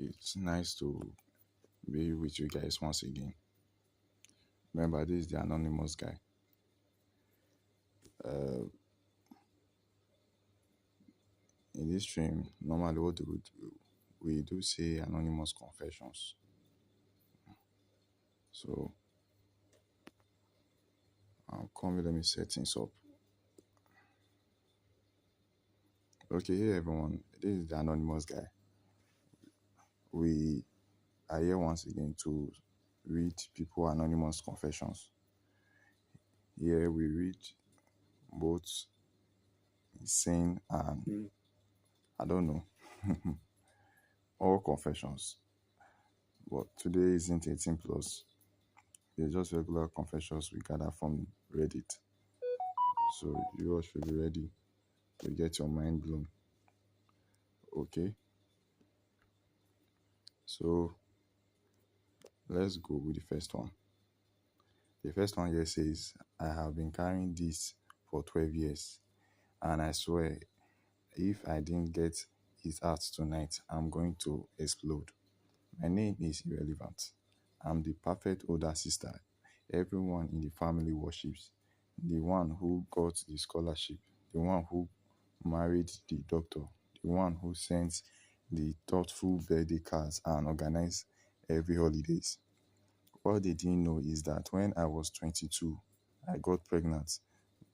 It's nice to be with you guys once again. Remember, this is the anonymous guy. In this stream, normally what do we do? We do say anonymous confessions. So, come, let me set things up. Okay, hey everyone, this is the anonymous guy. We are here once again to read people anonymous confessions. Here we read both insane and I don't know all confessions. But today isn't 18 plus. They're just regular confessions we gather from Reddit. So you all should be ready to get your mind blown. Okay? So let's go with the first one. The first one here says, I have been carrying this for 12 years, and I swear if I didn't get it out tonight, I'm going to explode. My name is irrelevant. I'm the perfect older sister everyone in the family worships, the one who got the scholarship, the one who married the doctor, the one who sends the thoughtful birthday cards and organizes every holidays. What they didn't know is that when I was 22, I got pregnant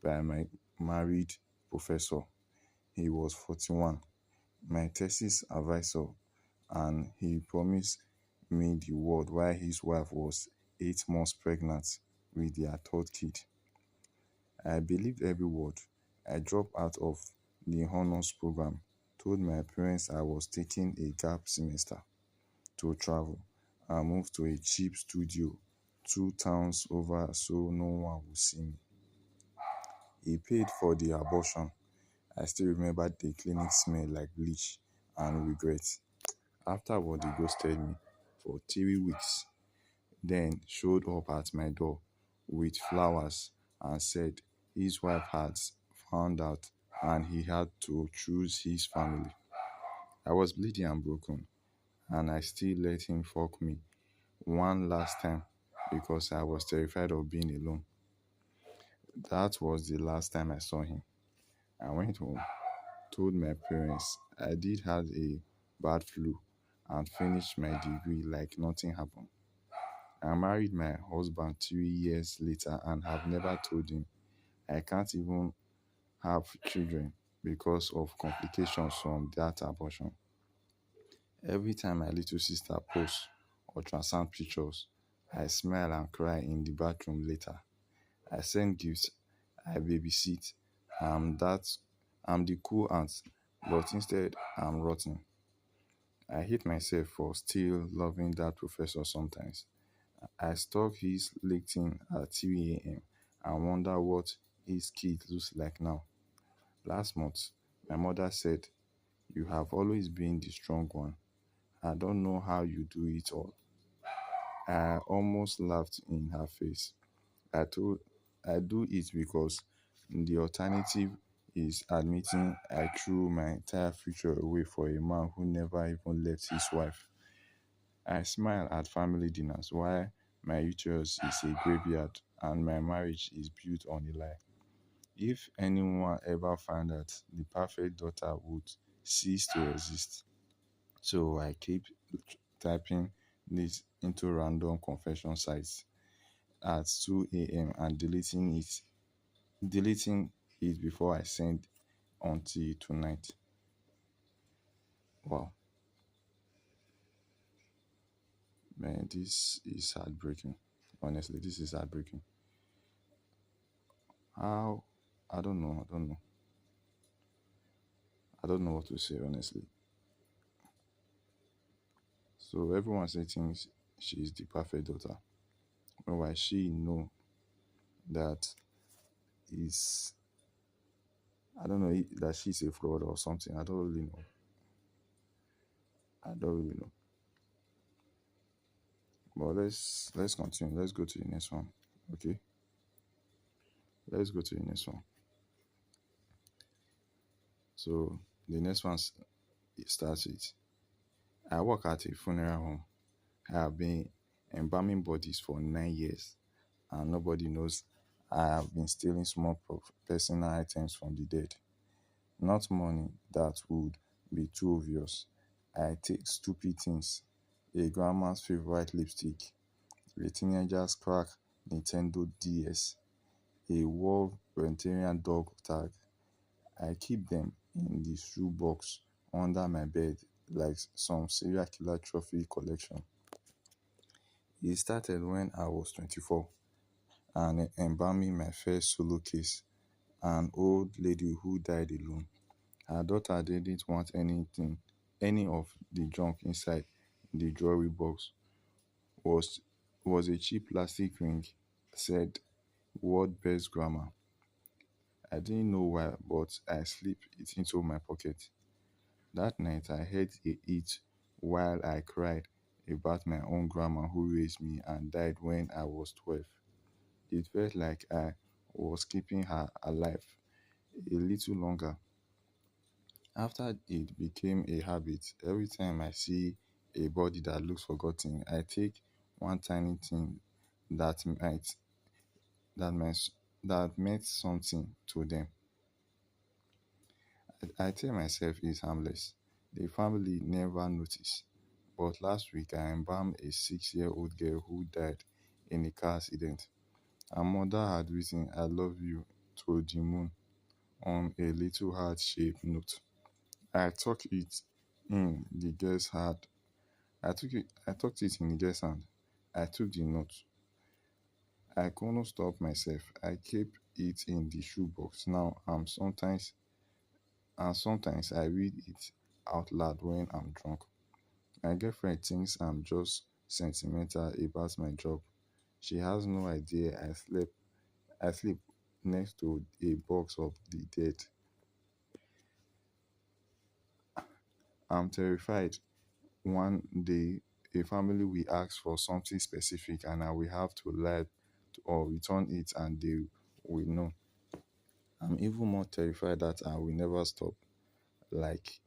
by my married professor. He was 41, my thesis advisor, and he promised me the world while his wife was 8 months pregnant with their third kid. I believed every word. I dropped out of the honors program, told my parents I was taking a gap semester to travel, and moved to a cheap studio 2 towns over so no one would see me. He paid for the abortion. I still remember the clinic smell like bleach and regret. Afterward, he ghosted me for 3 weeks, then showed up at my door with flowers and said his wife had found out and he had to choose his family. I was bleeding and broken, and I still let him fuck me one last time because I was terrified of being alone. That was the last time I saw him. I went home, told my parents I did have a bad flu, and finished my degree like nothing happened. I married my husband 3 years later and have never told him I can't even have children because of complications from that abortion. Every time my little sister posts ultrasound pictures, I smile and cry in the bathroom later. I send gifts, I babysit. I'm that I'm the cool aunt, but instead I'm rotten. I hate myself for still loving that professor sometimes. I stalk his LinkedIn at 3 a.m. and wonder what his kid looks like now. Last month, my mother said, you have always been the strong one. I don't know how you do it all. I almost laughed in her face. I told I do it because the alternative is admitting I threw my entire future away for a man who never even left his wife. I smile at family dinners while my uterus is a graveyard and my marriage is built on a lie. If anyone ever found out, the perfect daughter would cease to exist. So I keep typing this into random confession sites at 2 a.m. and deleting it before I send until tonight. Wow, man, this is heartbreaking. Honestly, this is heartbreaking. How? I don't know. I don't know. I don't know what to say, honestly. So everyone says thinks she is the perfect daughter. Meanwhile, she know that is I don't know that she's a fraud or something. I don't really know. I don't really know. But let's continue. Let's go to the next one. Okay. Let's go to the next one. So the next one it starts with I work at a funeral home. I have been embalming bodies for 9 years, and nobody knows I have been stealing small personal items from the dead. Not money that would be too obvious. I take stupid things. A grandma's favorite lipstick, a teenager's crack Nintendo DS, a Wolverine dog tag. I keep them in the shoebox under my bed like some serial killer trophy collection. It started when I was 24 and embalming my first solo case, an old lady who died alone. Her daughter didn't want any of the junk inside the jewelry box. Was was a cheap plastic ring, said word best grammar. I didn't know why, but I slipped it into my pocket. That night I heard it while I cried about my own grandma who raised me and died when I was 12. It felt like I was keeping her alive a little longer. After it became a habit, every time I see a body that looks forgotten, I take one tiny thing that might that meant that meant something to them. I tell myself it's harmless. The family never noticed. But last week I embalmed a 6-year-old girl who died in a car accident. Her mother had written I love you to the moon on a little heart shaped note. I tucked it in the girl's hand. I tucked it in the girl's hand. I took the note. I couldn't stop myself. I kept it in the shoebox. Now sometimes I read it out loud when I'm drunk. My girlfriend thinks I'm just sentimental about my job. She has no idea I sleep next to a box of the dead. I'm terrified one day a family will ask for something specific and I will have to lie or return it and they will know. I'm even more terrified that I will never stop, like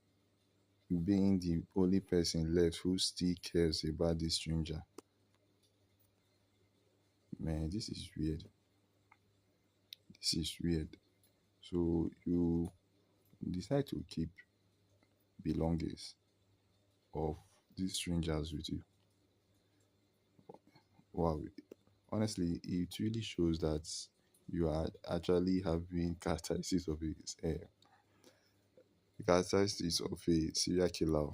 being the only person left who still cares about this stranger. Man, this is weird. This is weird. So you decide to keep belongings of these strangers with you. Wow. Honestly, it really shows that you are actually having characteristics of a serial killer.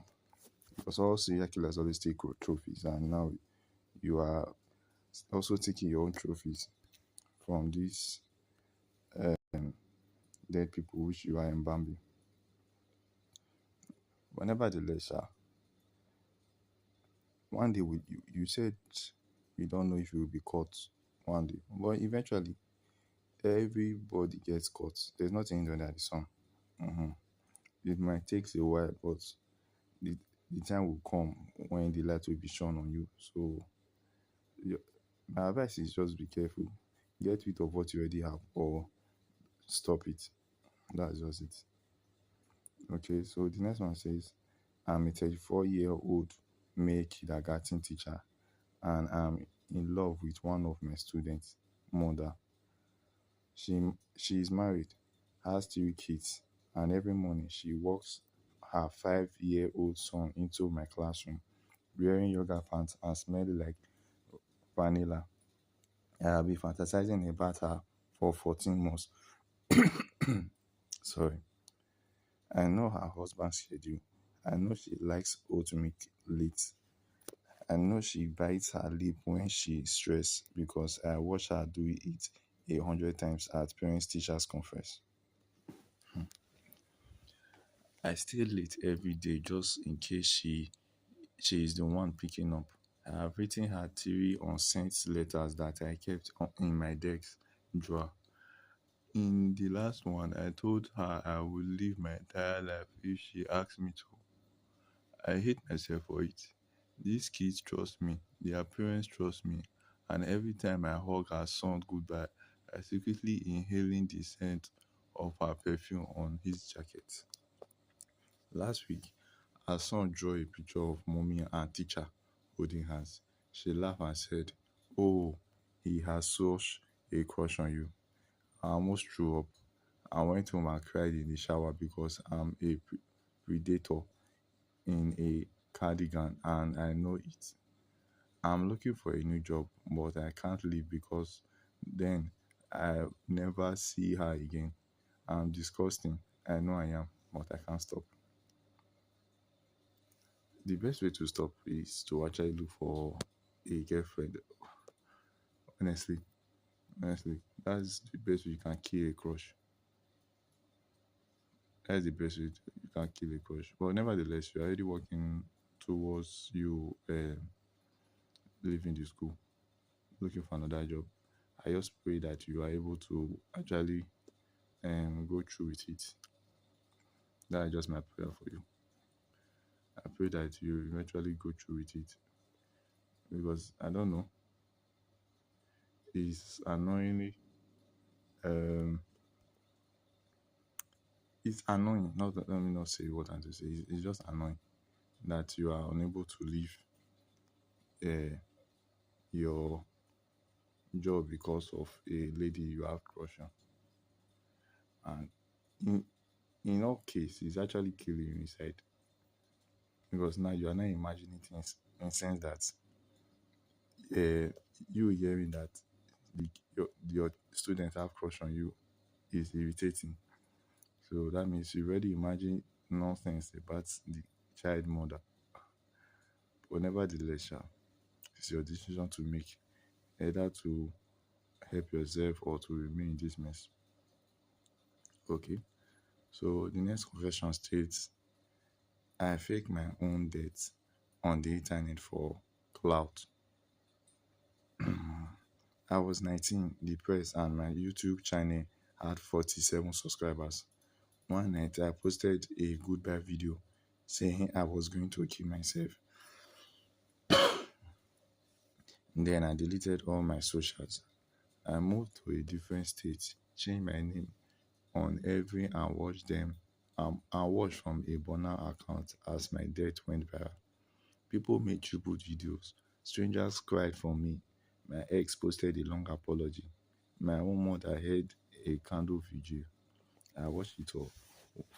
Because all serial killers always take trophies, and now you are also taking your own trophies from these dead people which you are embalming. But nevertheless, one day you said you don't know if you will be caught one day, but eventually everybody gets caught. There's nothing under the sun. hmm It might take a while, but the, the time will come when the light will be shone on you. So your, my advice is just be careful. Get rid of what you already have or stop it. That's just it. Okay, so the next one says, I'm a 34-year-old male kindergarten teacher and I'm in love with one of my students' mother. She is married, has 3 kids, and every morning she walks her 5-year-old son into my classroom wearing yoga pants and smelling like vanilla. I have been fantasizing about her for 14 months. Sorry. I know her husband's schedule. I know she likes oat milk late. I know she bites her lip when she's stressed because I watch her do it 100 times at parents teachers conference. I stay late every day just in case she is the one picking up. I have written her theory on sent letters that I kept in my desk drawer. In the last one, I told her I would live my entire life if she asked me to. I hate myself for it. These kids trust me, their parents trust me, and every time I hug her son goodbye, I secretly inhaling the scent of her perfume on his jacket. Last week, Her son drew a picture of mommy and teacher holding hands. She laughed and said, "Oh, he has such a crush on you." I almost threw up. I went home and cried in the shower because I'm a predator in a cardigan and I know it. I'm looking for a new job, but I can't leave because then I'll never see her again. I'm disgusting. I know I am, but I can't stop. The best way to stop is to actually look for a girlfriend. Honestly, honestly, that's the best way you can kill a crush. That's the best way you can kill a crush. But nevertheless, you're already working towards you leaving the school, looking for another job. I just pray that you are able to actually go through with it. That is just my prayer for you. I pray that you eventually go through with it because I don't know, it's annoyingly um it's annoying. Not let me not say what I'm to say. It's just annoying that you are unable to leave uh, your job because of a lady you have crush on, and in all cases, it's actually killing you inside because now you are not imagining things in sense that uh, you hearing that your students have crush on you is irritating. So that means you already imagine nonsense about the child mother. But nevertheless, it's your decision to make, either to help yourself or to remain in this mess. Okay. So the next confession states, I fake my own death on the internet for clout. I was 19, depressed, and my YouTube channel had 47 subscribers. One night, I posted a goodbye video saying I was going to kill myself. Then I deleted all my socials. I moved to a different state, changed my name on every and watched them and watched from a burner account as my death went viral. People made tribute videos. Strangers cried for me. My ex posted a long apology. My own mother held a candle vigil. I watched it all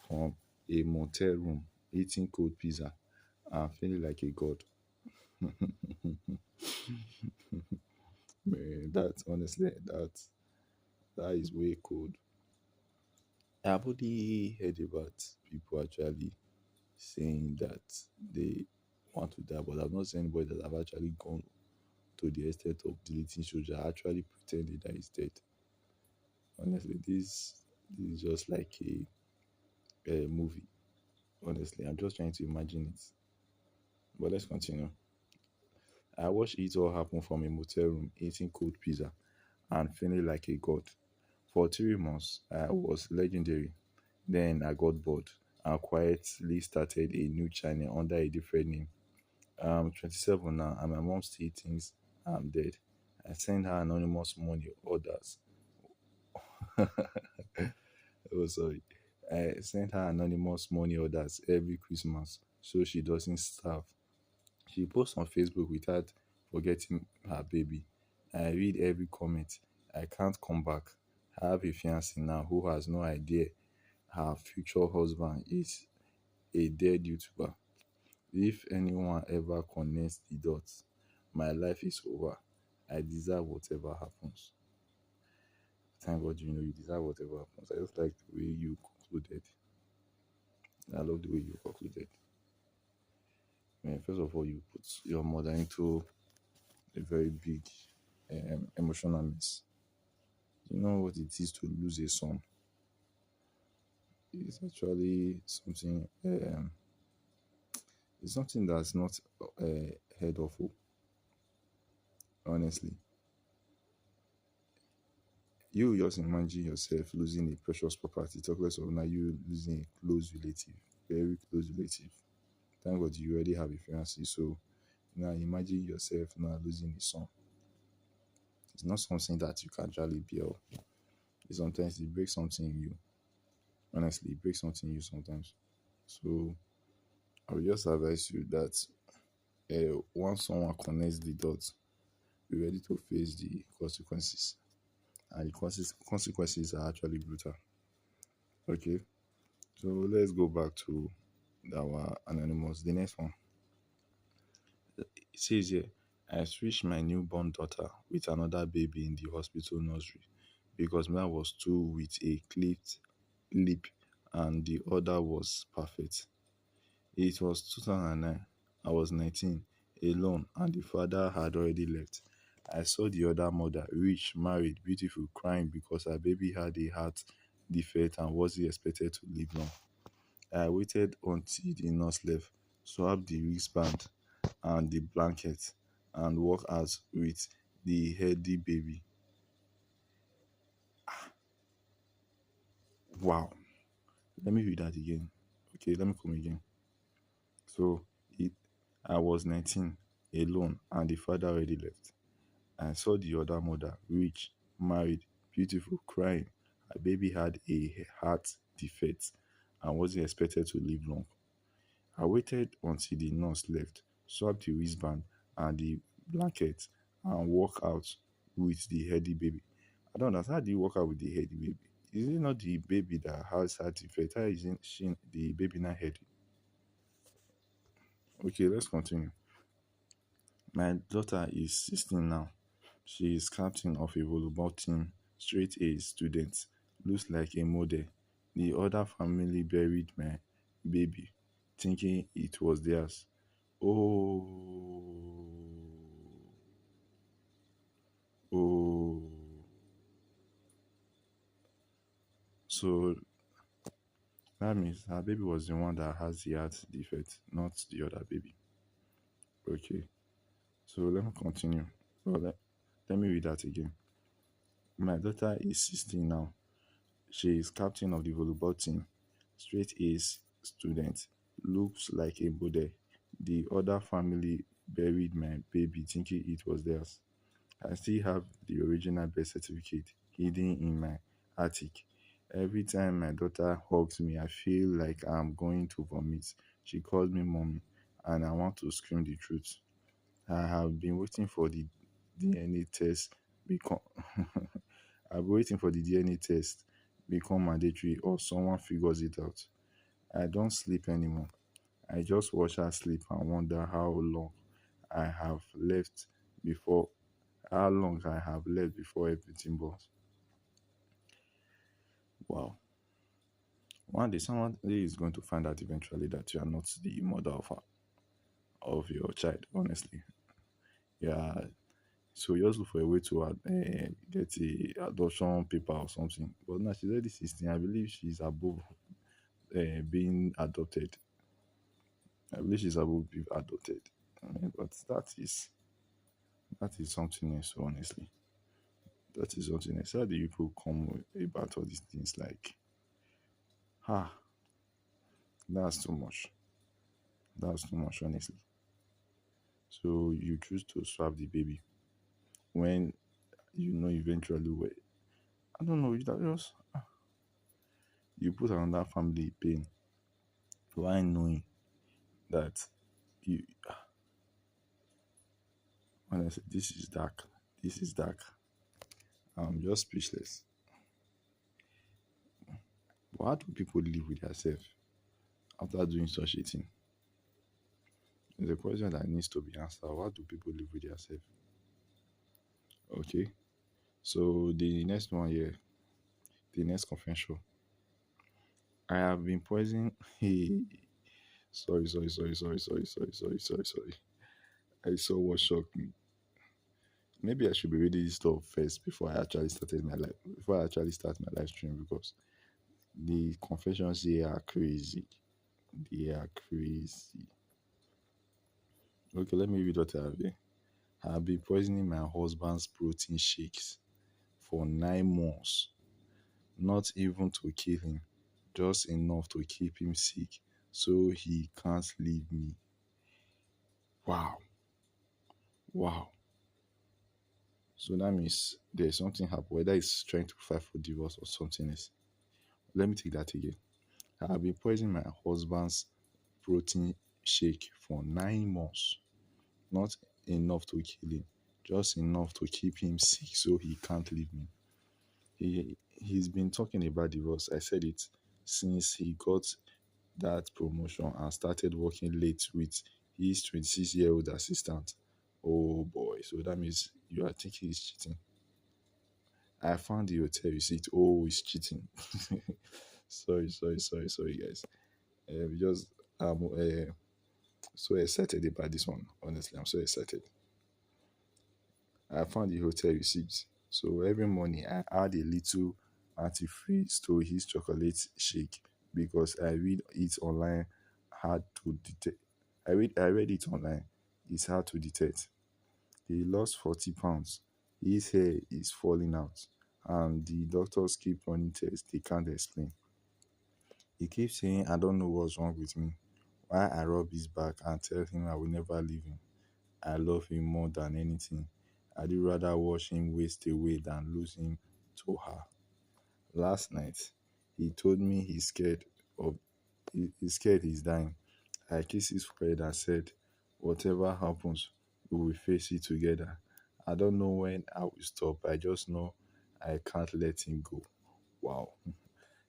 from a motel room, eating cold pizza and feeling like a god. Man, that honestly, that is way cold. I've only heard about people actually saying that they want to die, but I've not seen anybody that have actually gone to the extent of deleting social, actually pretending that he's dead. Honestly, this is just like a movie. Honestly, I'm just trying to imagine it. But let's continue. I watched it all happen from a motel room, eating cold pizza and feeling like a god. For 3 months, I was legendary. Then I got bored and quietly started a new channel under a different name. I'm 27 now, and my mom still thinks I'm dead. I send her anonymous money orders. Oh, sorry. I send her anonymous money orders every Christmas so she doesn't starve. She posts on Facebook without forgetting her baby. I read every comment. I can't come back. I have a fiancé now who has no idea her future husband is a dead YouTuber. If anyone ever connects the dots, my life is over. I deserve whatever happens. Thank God you deserve whatever happens. I just like the way you concluded. I love the way you concluded. First of all, you put your mother into a very big emotional mess. You know what it is to lose a son. It's actually something. It's something that's not heard of. Honestly, you just imagine yourself losing a precious property. Talk less of now you losing a close relative, very close relative. Thank God you already have a fiancé. So now imagine yourself now losing a son. It's not something that you can actually bear. Sometimes it breaks something in you. Honestly, it breaks something in you sometimes. So I will just advise you that once someone connects the dots, be ready to face the consequences. And the consequences are actually brutal. Okay, so let's go back to our anonymous. The next one, it says here, I switched my newborn daughter with another baby in the hospital nursery because mine was two with a cleft lip and the other was perfect. It was 2009. I was 19, alone, and the father had already left. I saw the other mother, rich, married, beautiful, crying because her baby had a heart defect and wasn't expected to live long. I waited until the nurse left, swapped the wristband and the blanket, and walked out with the healthy baby. Wow. Let me read that again. Okay, let me come again. So it, I was 19, alone, and the father already left. I saw the other mother, rich, married, beautiful, crying. Her baby had a heart defect and wasn't expected to live long. I waited until the nurse left, swapped the wristband and the blanket, and walked out with the healthy baby. I don't understand. How do you walk out with the healthy baby? Is it not the baby that has heart defect? How isn't she, the baby not healthy? Okay, let's continue. My daughter is 16 now. She is captain of a volleyball team, straight A student, looks like a model. The other family buried my baby, thinking it was theirs. Oh, oh. So that means her baby was the one that has the heart defect, not the other baby. Okay, so let me continue. Well, let me read that again. My daughter is 16 now. She is captain of the volleyball team, straight A's student, looks like a model. The other family buried my baby thinking it was theirs. I still have the original birth certificate hidden in my attic. Every time my daughter hugs me, I feel like I'm going to vomit. She calls me mommy, and I want to scream the truth. I have been waiting for the DNA test become I've been waiting for the DNA test become mandatory or someone figures it out. I don't sleep anymore. I just watch her sleep and wonder I have left before how long I have left before everything burns. Wow. One day somebody is going to find out eventually that you are not the mother of your child, honestly. Yeah. So you just look for a way to get a adoption paper or something. But now she's already 16. I believe she's above being adopted. I believe she's above being adopted. But that is something else, honestly. That is something else. How do you people come about all these things like, ah, that's too much. That's too much, honestly. So you choose to swap the baby when you know eventually where I don't know, just you put another family in pain while knowing that you honestly this is dark. This is dark. I'm just speechless. But how do people live with themselves after doing such a thing? It's a question that needs to be answered. How do people live with themselves? Okay. So the next one here, the next confession. I have been poisoned. Hey, sorry. I saw what shocked me. Maybe I should be reading this stuff first before I actually started my life. Before I actually start my live stream because the confessions here are crazy. They are crazy. Okay, let me read what I have here. I have been poisoning my husband's protein shakes for 9 months. Not even to kill him, just enough to keep him sick so he can't leave me. Wow. Wow. So that means there's something happened, whether it's trying to fight for divorce or something else. Let me take that again. I have been poisoning my husband's protein shake for 9 months. Not enough to kill him, just enough to keep him sick so he can't leave me. He's been talking about divorce. I said it since he got that promotion and started working late with his 26-year-old assistant. Oh boy, so that means you are thinking he's cheating. I found the hotel receipt. Oh, he's cheating. Sorry, guys. Just so excited about this one. Honestly, I'm so excited. I found the hotel receipt. So every morning I add a little antifreeze to his chocolate shake because I read it online hard to detect. I read it online. It's hard to detect. He lost 40 pounds. His hair is falling out. And the doctors keep running tests they can't explain. He keeps saying I don't know what's wrong with me. Why I rub his back and tell him I will never leave him. I love him more than anything. I'd rather watch him waste away than lose him to her. Last night, he told me of he's scared he's dying. I kissed his forehead and said, whatever happens, we will face it together. I don't know when I will stop. I just know I can't let him go. Wow.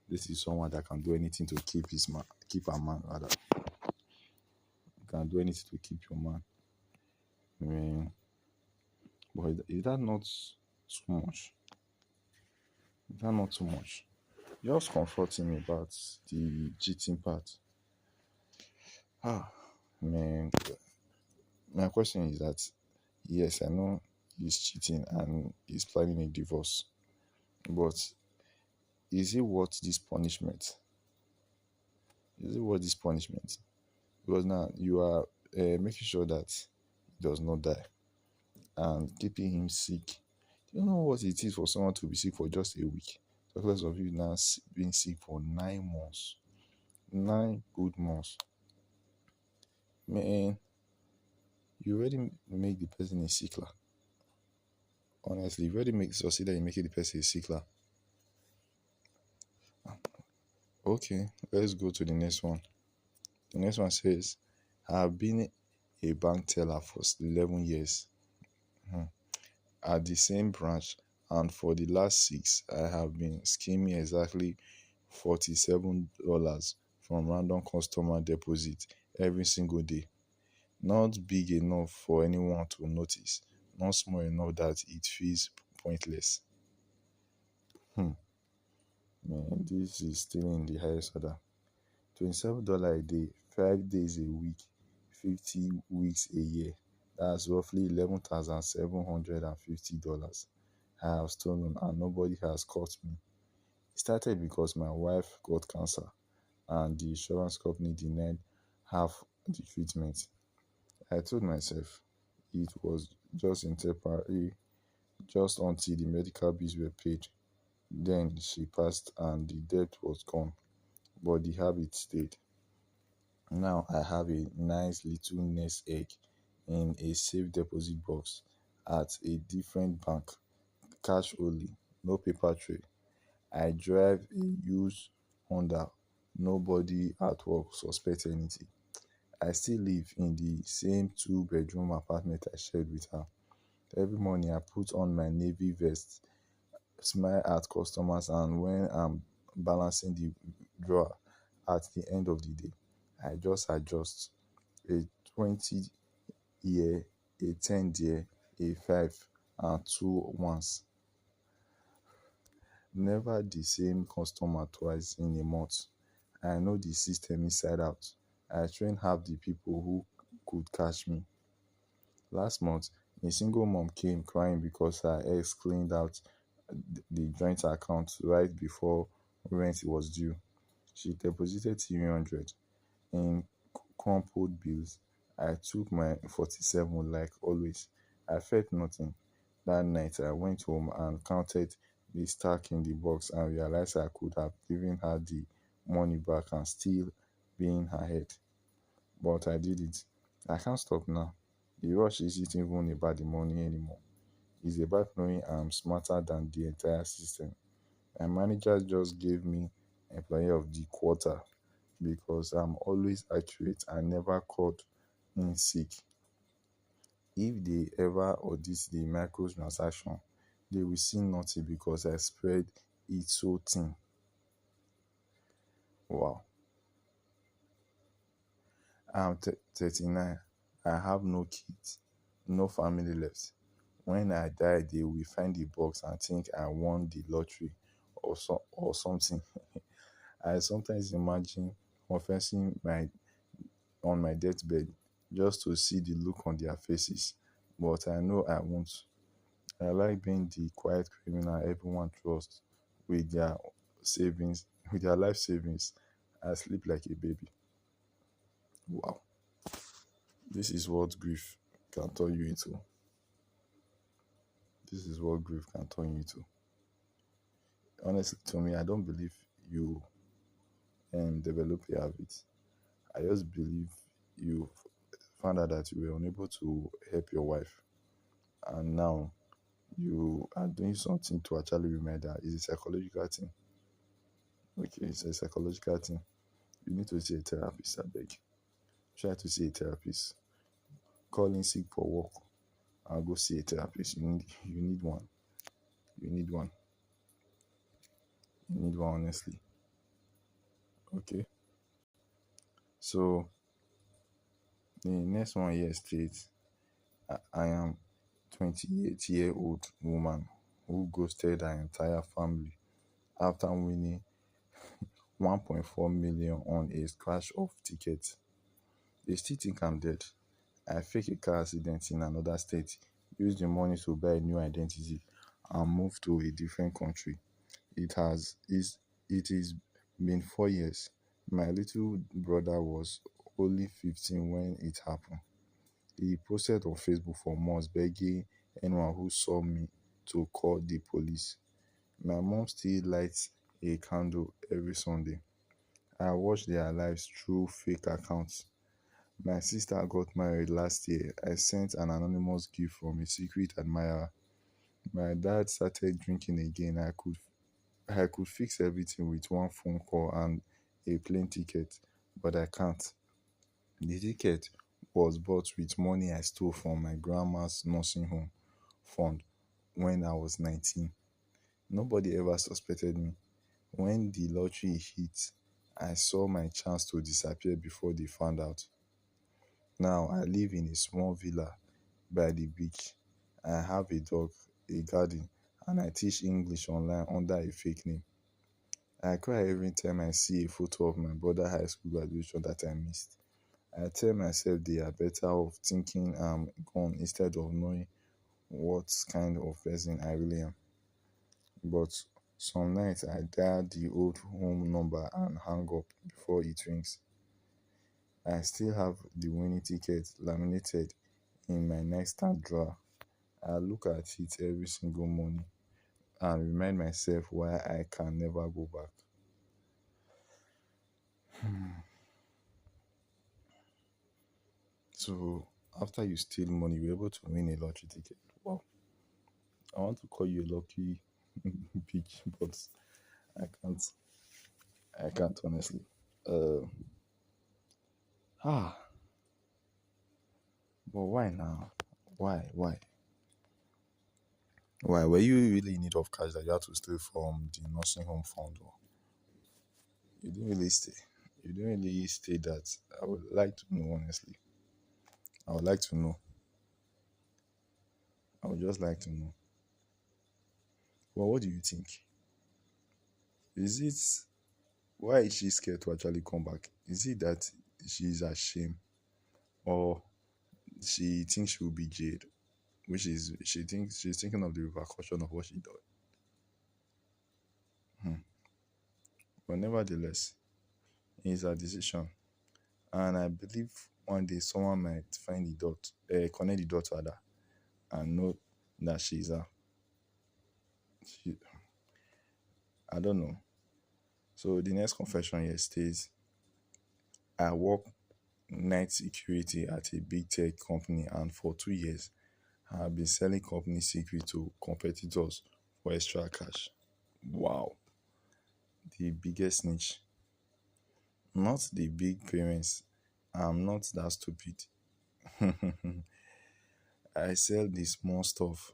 This is someone that can do anything to keep a man rather. Can do anything to keep your man. I mean, but is that not too much? Is that not too much? Just comforting me about the cheating part. Ah, man. My question is that yes, I know he's cheating and he's planning a divorce, but is it worth this punishment? Is it worth this punishment? Because now you are making sure that he does not die and keeping him sick. Do you know what it is for someone to be sick for just a week? Talk less of you now being sick for 9 months. 9 good months. Man, you already make the person a sickler. Honestly, you already succeeded in making the person a sickler. Okay, let's go to the next one. The next one says, I have been a bank teller for 11 years at the same branch, and for the last six, I have been skimming exactly $47 from random customer deposit every single day. Not big enough for anyone to notice, not small enough that it feels pointless. Hmm. Man, this is still in the highest order. $27 a day, 5 days a week, 50 weeks a year. That's roughly $11,750 I have stolen and nobody has caught me. It started because my wife got cancer and the insurance company denied half the treatment. I told myself it was just temporary, just until the medical bills were paid. Then she passed and the debt was gone, but the habit stayed. Now I have a nice little nest egg in a safe deposit box at a different bank, cash only, no paper trail. I drive a used Honda. Nobody at work suspects anything. I still live in the same two-bedroom apartment I shared with her. Every morning I put on my navy vest, smile at customers, and when I'm balancing the drawer at the end of the day, I just adjust a 20 year, a 10 year, a 5, and two ones. Never the same customer twice in a month. I know the system inside out. I trained half the people who could catch me. Last month, a single mom came crying because her ex cleaned out the joint account right before rent was due. She deposited 300 in crumpled bills. I took my 47 like always. I felt nothing. That night I went home and counted the stack in the box and realized I could have given her the money back and still be in her head. But I did it. I can't stop now. The rush isn't even about the money anymore. It's about knowing I'm smarter than the entire system. My manager just gave me employee of the quarter because I'm always accurate and never caught in sick. If they ever audit the microtransaction, they will see nothing because I spread it so thin. Wow. 39. I have no kids, no family left. When I die, they will find the box and think I won the lottery or something. I sometimes imagine confessing my on my deathbed just to see the look on their faces, but I know I won't. I like being the quiet criminal everyone trusts with their savings, with their life savings. I sleep like a baby. Wow. This is what grief can turn you into. This is what grief can turn you into. Honestly, to me, I don't believe you develop a habit. I just believe you found out that you were unable to help your wife, and now you are doing something to actually remind her. It's a psychological thing. Okay, it's a psychological thing. You need to see a therapist, I beg. Try to see a therapist. Call in sick for work. I'll go see a therapist. You need one. You need one. You need one, honestly. Okay. So the next one here states I am 28-year-old woman who ghosted her entire family after winning 1.4 million on a scratch off ticket. They still think I'm dead. I fake a car accident in another state, use the money to buy a new identity, and move to a different country. It is been 4 years. My little brother was only 15 when it happened. He posted on Facebook for months begging anyone who saw me to call the police. My mom still lights a candle every Sunday. I watch their lives through fake accounts. My sister got married last year. I sent an anonymous gift from a secret admirer. My dad started drinking again. I could fix everything with one phone call and a plane ticket, but I can't. The ticket was bought with money I stole from my grandma's nursing home fund when I was 19. Nobody ever suspected me. When the lottery hit, I saw my chance to disappear before they found out. Now I live in a small villa by the beach. I have a dog, a garden, and I teach English online under a fake name. I cry every time I see a photo of my brother high school graduation that I missed. I tell myself they are better off thinking I'm gone instead of knowing what kind of person I really am. But some nights I dial the old home number and hang up before it rings. I still have the winning ticket laminated in my nightstand drawer. I look at it every single morning and remind myself why I can never go back. So after you steal money, you're able to win a lottery ticket. Wow. I want to call you a lucky bitch, but I can't. I can't honestly. Uh, ah, but why now? Why? Why? Why? Were you really in need of cash that you had to steal from the nursing home fund? Or you didn't really stay. You didn't really stay that. I would like to know honestly. I would like to know. I would just like to know. Well, what do you think? Is it why is she scared to actually come back? Is it that she's ashamed or she thinks she will be jailed, which is she thinks she's thinking of the repercussion of what she did. Hmm. But nevertheless, it's her decision, and I believe one day someone might find the dot, connect the dot rather, and know that she's her. She, I don't know. So the next confession here states, I work night security at a big tech company, and for 2 years, I have been selling company secrets to competitors for extra cash. Wow, the biggest niche. Not the big parents. I'm not that stupid. I sell the small stuff,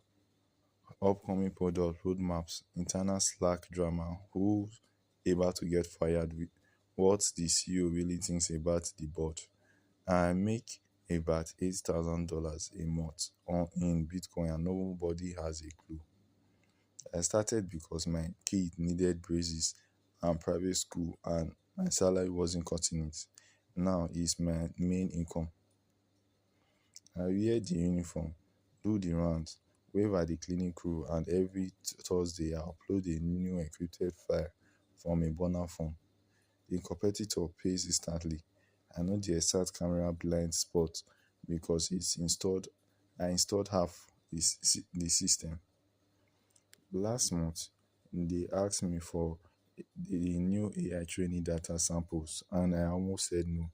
upcoming product roadmaps, internal Slack drama, who's about to get fired with what the CEO really thinks about the board. I make about $8,000 a month on in Bitcoin and nobody has a clue. I started because my kid needed braces and private school and my salary wasn't cutting it. Now it's my main income. I wear the uniform, do the rounds, wave at the cleaning crew, and every Thursday I upload a new encrypted file from a burner phone. The competitor pays instantly. I know the exact camera blind spot because it's installed. I installed half the system. Last month, they asked me for the new AI training data samples, and I almost said no.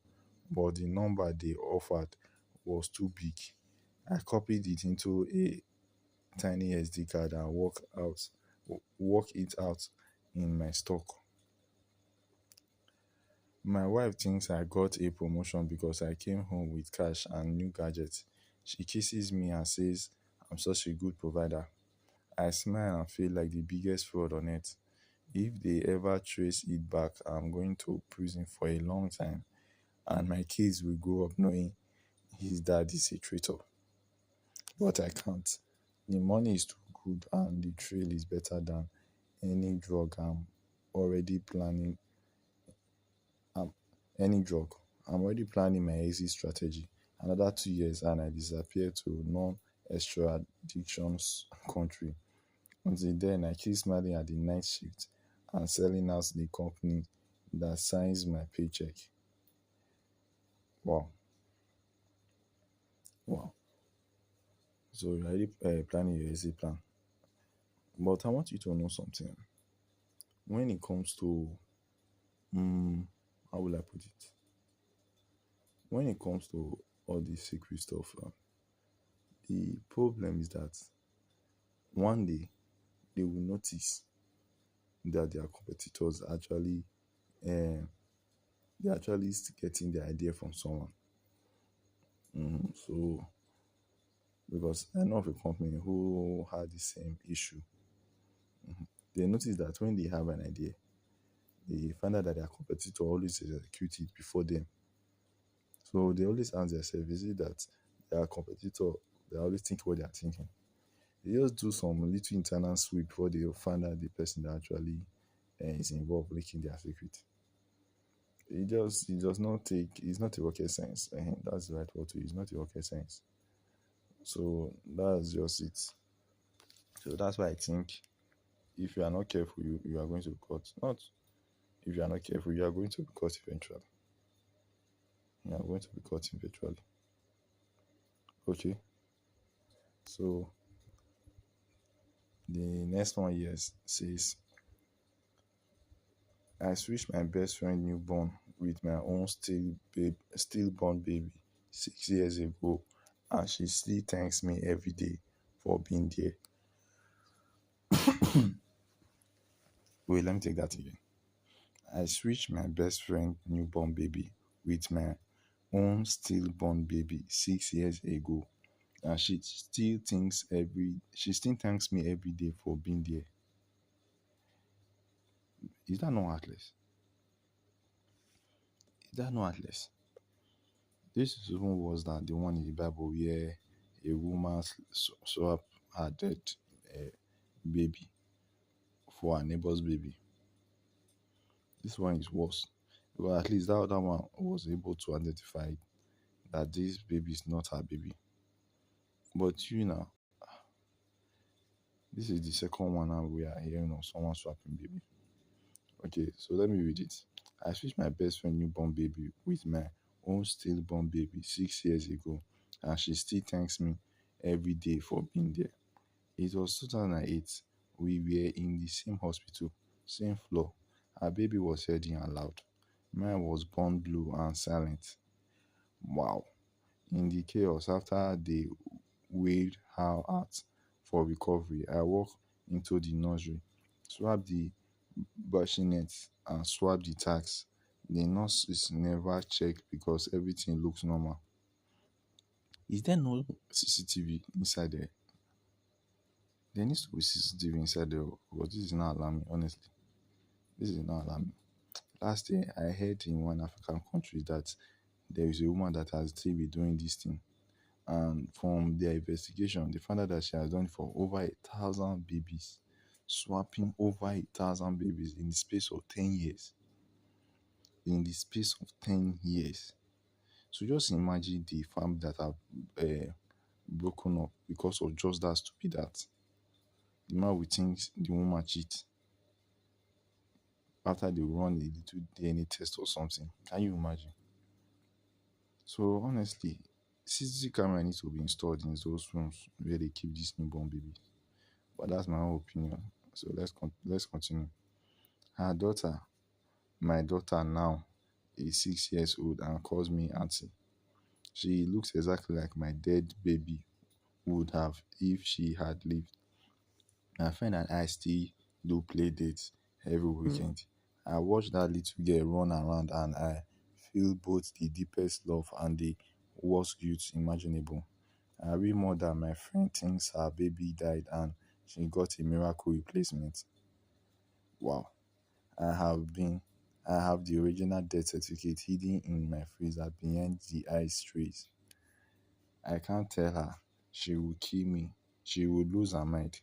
But the number they offered was too big. I copied it into a tiny SD card and work it out in my stock. My wife thinks I got a promotion because I came home with cash and new gadgets. She kisses me and says I'm such a good provider. I smile and feel like the biggest fraud on earth. If they ever trace it back, I'm going to prison for a long time, and my kids will grow up knowing his dad is a traitor. But I can't. The money is too good, and the trail is better than any drug. Already planning. Um, any drug. I'm already planning my exit strategy. Another 2 years, and I disappear to non-extradition country. Until then, I keep smiling at the night shift and selling out the company that signs my paycheck. Wow, wow. So you're already planning your exit plan. But I want you to know something. When it comes to, how will I put it? When it comes to all this secret stuff, the problem is that one day they will notice that their competitors actually, uh, they're actually getting the idea from someone. So because I know of a company who had the same issue. They noticed that when they have an idea, they find out that their competitor always execute it before them. So they always ask themselves, is it that their competitor, they always think what they are thinking? They just do some little internal sweep before they find out the person that actually is involved leaking their secret. It does not take, it's not a rocket science. That's the right word to use, it's not a rocket science. So that's just it. So that's why I think if you are not careful, you are going to be caught. Not if you are not careful, you are going to be caught eventually. You are going to be caught eventually. Okay. So the next one here says I switched my best friend newborn with my own stillborn baby 6 years ago, and she still thanks me every day for being there. Wait, let me take that again. I switched my best friend newborn baby with my own stillborn baby 6 years ago, and she still thanks me every day for being there. Is that not heartless? Is that not heartless? This is even worse than the one in the Bible where a woman swap her dead uh, baby for her neighbor's baby. This one is worse. Well, at least that other one was able to identify that this baby is not her baby. But you know, this is the second one now we are hearing of someone swapping baby. Okay, so let me read it. I switched my best friend newborn baby with my own stillborn baby 6 years ago, and she still thanks me every day for being there. It was 2008. We were in the same hospital, same floor. Her baby was healthy and loud. Mine was born blue and silent. Wow. In the chaos after they weighed her out for recovery, I walked into the nursery, swapped the bassinet, and swapped the tags. The nurses never checked because everything looks normal. Is there no CCTV inside there? There needs to be CCTV inside there, but this is not alarming, honestly. This is not alarming. Last year, I heard in one African country that there is a woman that has still been doing this thing. And from their investigation, they found out that she has done it for over 1,000 babies, swapping over 1,000 babies in the space of 10 years. In the space of 10 years. So just imagine the family that have broken up because of just that stupid act. The man will think the woman cheat after they run a little DNA test or something. Can you imagine? So honestly, CCTV camera needs to be installed in those rooms where they keep these newborn babies. But that's my own opinion. So let's continue. Her daughter, my daughter now, is 6 years old and calls me auntie. She looks exactly like my dead baby would have if she had lived. My friend and I still do play dates every weekend. I watch that little girl run around and I feel both the deepest love and the worst guilt imaginable. I read more that my friend thinks her baby died and she got a miracle replacement. Wow. I have been I have the original death certificate hidden in my freezer behind the ice trays. I can't tell her. She will kill me. She will lose her mind.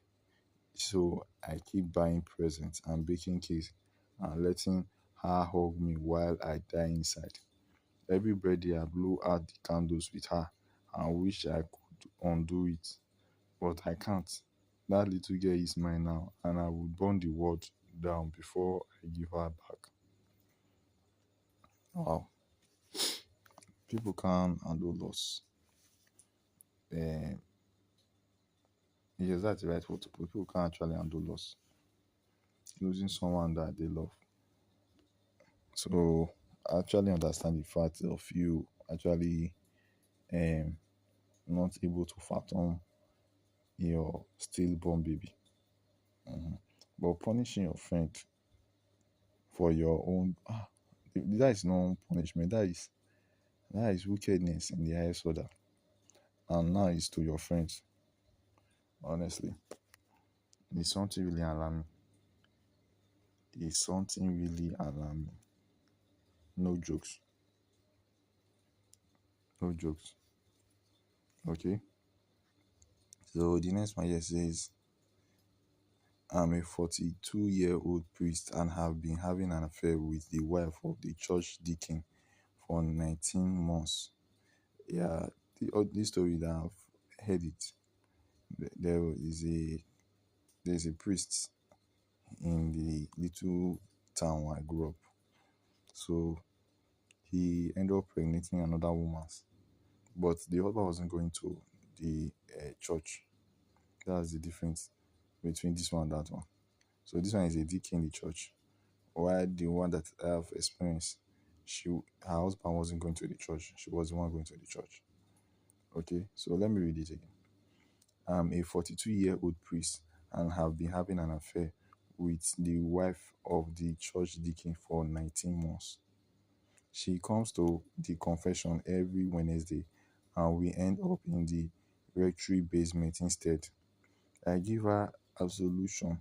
So I keep buying presents and baking cakes and letting her hug me while I die inside. Every birthday I blow out the candles with her and wish I could undo it. But I can't. That little girl is mine now and I will burn the world down before I give her back. Wow. People can't handle loss. Um, yes, that's the right word to put. People can't actually handle loss. Losing someone that they love. So I actually understand the fact of you actually um not able to fathom your stillborn baby. Mhm. But punishing your friend for your own that is no punishment. That is wickedness in the highest order. And now it's to your friends. Honestly, it's something really alarming. It's something really alarming. No jokes. No jokes. Okay. So the next one here says, I'm a 42-year-old priest and have been having an affair with the wife of the church deacon for 19 months. Yeah, this story that I've heard it. There is there's a priest in the little town where I grew up. So he ended up impregnating another woman, but the husband wasn't going to the church. That's the difference between this one and that one. So this one is a deacon in the church, while the one that I have experienced, her husband wasn't going to the church. She was the one going to the church. Okay, so let me read it again. I'm a 42-year-old priest and have been having an affair with the wife of the church deacon for 19 months. She comes to the confession every Wednesday and we end up in the rectory basement instead. I give her absolution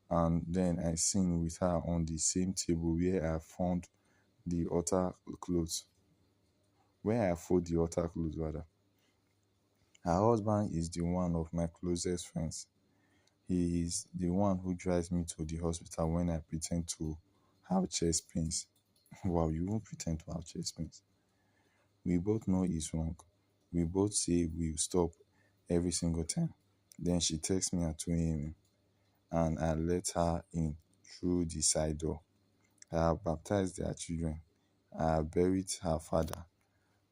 and then I sin with her on the same table where I found the altar clothes. Where I fold the altar clothes rather. Her husband is the one of my closest friends. He is the one who drives me to the hospital when I pretend to have chest pains. Wow, you won't pretend to have chest pains. We both know it's wrong. We both say we'll stop every single time. Then she texts me at 2 a.m. and I let her in through the side door. I have baptized their children. I have buried her father.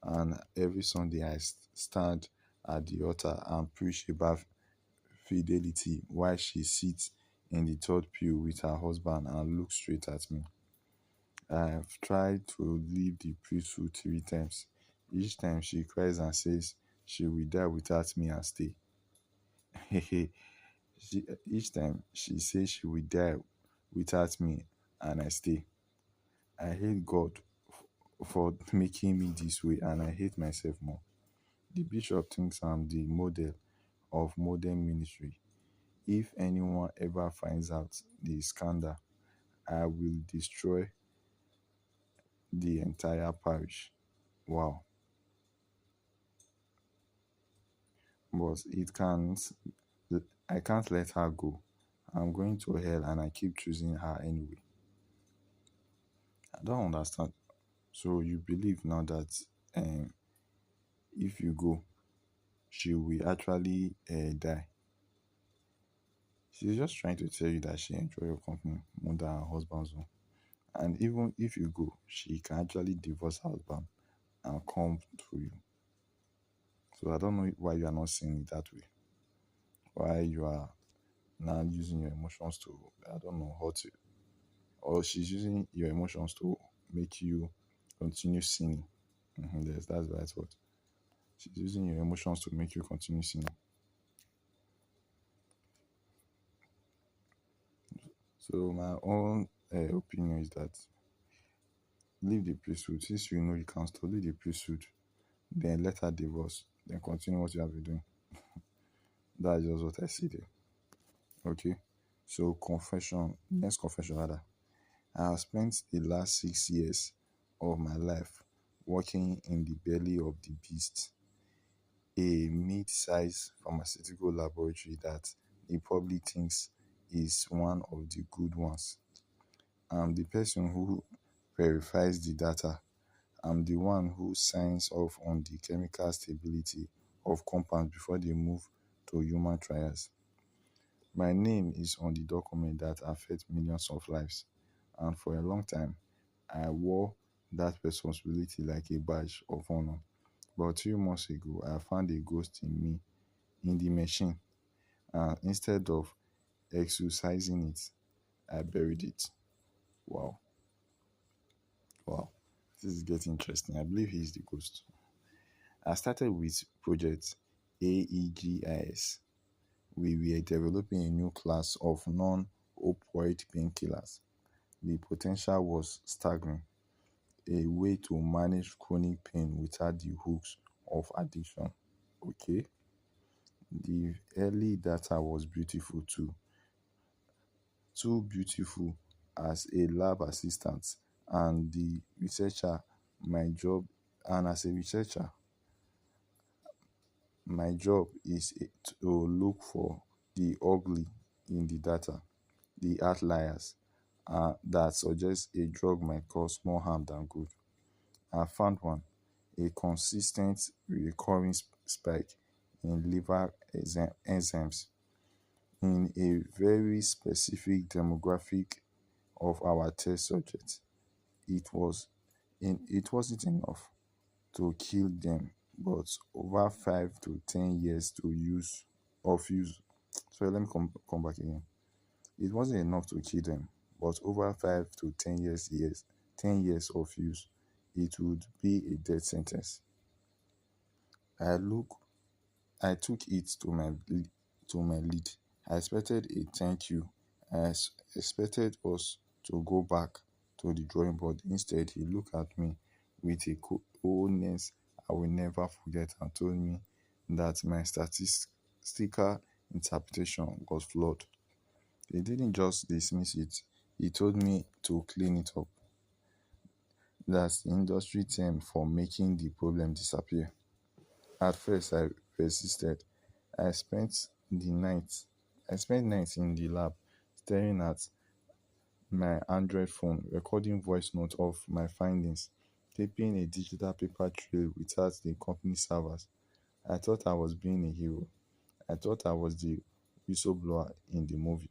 And every Sunday I stand at the altar and preach about fidelity while she sits in the third pew with her husband and looks straight at me. I have tried to leave the priesthood 3 times. Each time she cries and says she will die without me and stay. Each time she says she will die without me and I stay. I hate God for making me this way, and I hate myself more. The bishop thinks I'm the model of modern ministry. If anyone ever finds out the scandal, I will destroy the entire parish. Wow. But I can't let her go. I'm going to hell and I keep choosing her anyway. I don't understand. So you believe now that um, if you go, she will actually die. She's just trying to tell you that she enjoy your company more than her husband's own. And even if you go, she can actually divorce her husband and come to you. So I don't know why you are not seeing it that way. Why you are now using your emotions to, I don't know, hurt you. Or she's using your emotions to make you continue sinning. Yes, that's the right word. She's using your emotions to make you continue sinning. So my own opinion is that leave the priesthood. Since you know you can still leave the priesthood, then let her divorce. Then continue what you have been doing. That's just what I see there. Okay. So confession, next confession rather. I have spent the last 6 years of my life working in the belly of the beast, a mid-sized pharmaceutical laboratory that the public thinks is one of the good ones. I'm the person who verifies the data. I'm the one who signs off on the chemical stability of compounds before they move to human trials. My name is on the document that affects millions of lives, and for a long time, I wore that responsibility like a badge of honor. But 2 months ago, I found a ghost in me, in the machine, and instead of exercising it, I buried it. Wow, wow. This is getting interesting. I believe he is the ghost. I started with Project AEGIS. We were developing a new class of non opioid painkillers. The potential was staggering, a way to manage chronic pain without the hooks of addiction. Okay, the early data was beautiful too, too beautiful as a lab assistant and the researcher. My job, and as a researcher, my job is to look for the ugly in the data, the outliers that suggest a drug might cause more harm than good. I found one, a consistent recurring spike in liver enzymes in a very specific demographic of our test subjects. It was it wasn't enough to kill them, but over 5 to 10 years to use of use. So let me come back again. It wasn't enough to kill them, but over 5 to 10 years of use, it would be a death sentence. I look I took it to my lead. I expected a thank you. Expected us to go back to the drawing board. Instead, he looked at me with a coldness I will never forget and told me that my statistical interpretation was flawed. He didn't just dismiss it, he told me to clean it up. That's the industry term for making the problem disappear. At first, I resisted. I spent the night. I spent nights in the lab staring at my Android phone, recording voice notes of my findings, taping a digital paper trail without the company servers. I thought I was being a hero. I thought I was the whistleblower in the movie.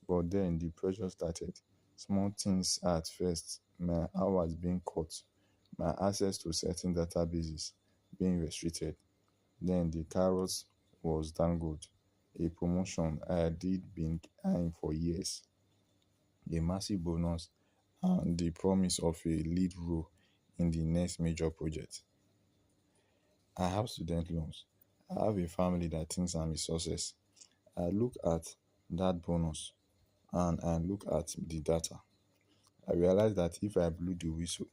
But then the pressure started. Small things at first, my hours being cut, my access to certain databases being restricted. Then the carrot was dangled, a promotion I had been eyeing for years, a massive bonus, and the promise of a lead role in the next major project. I have student loans. I have a family that thinks I'm a success. I look at that bonus and I look at the data. I realize that if I blew the whistle,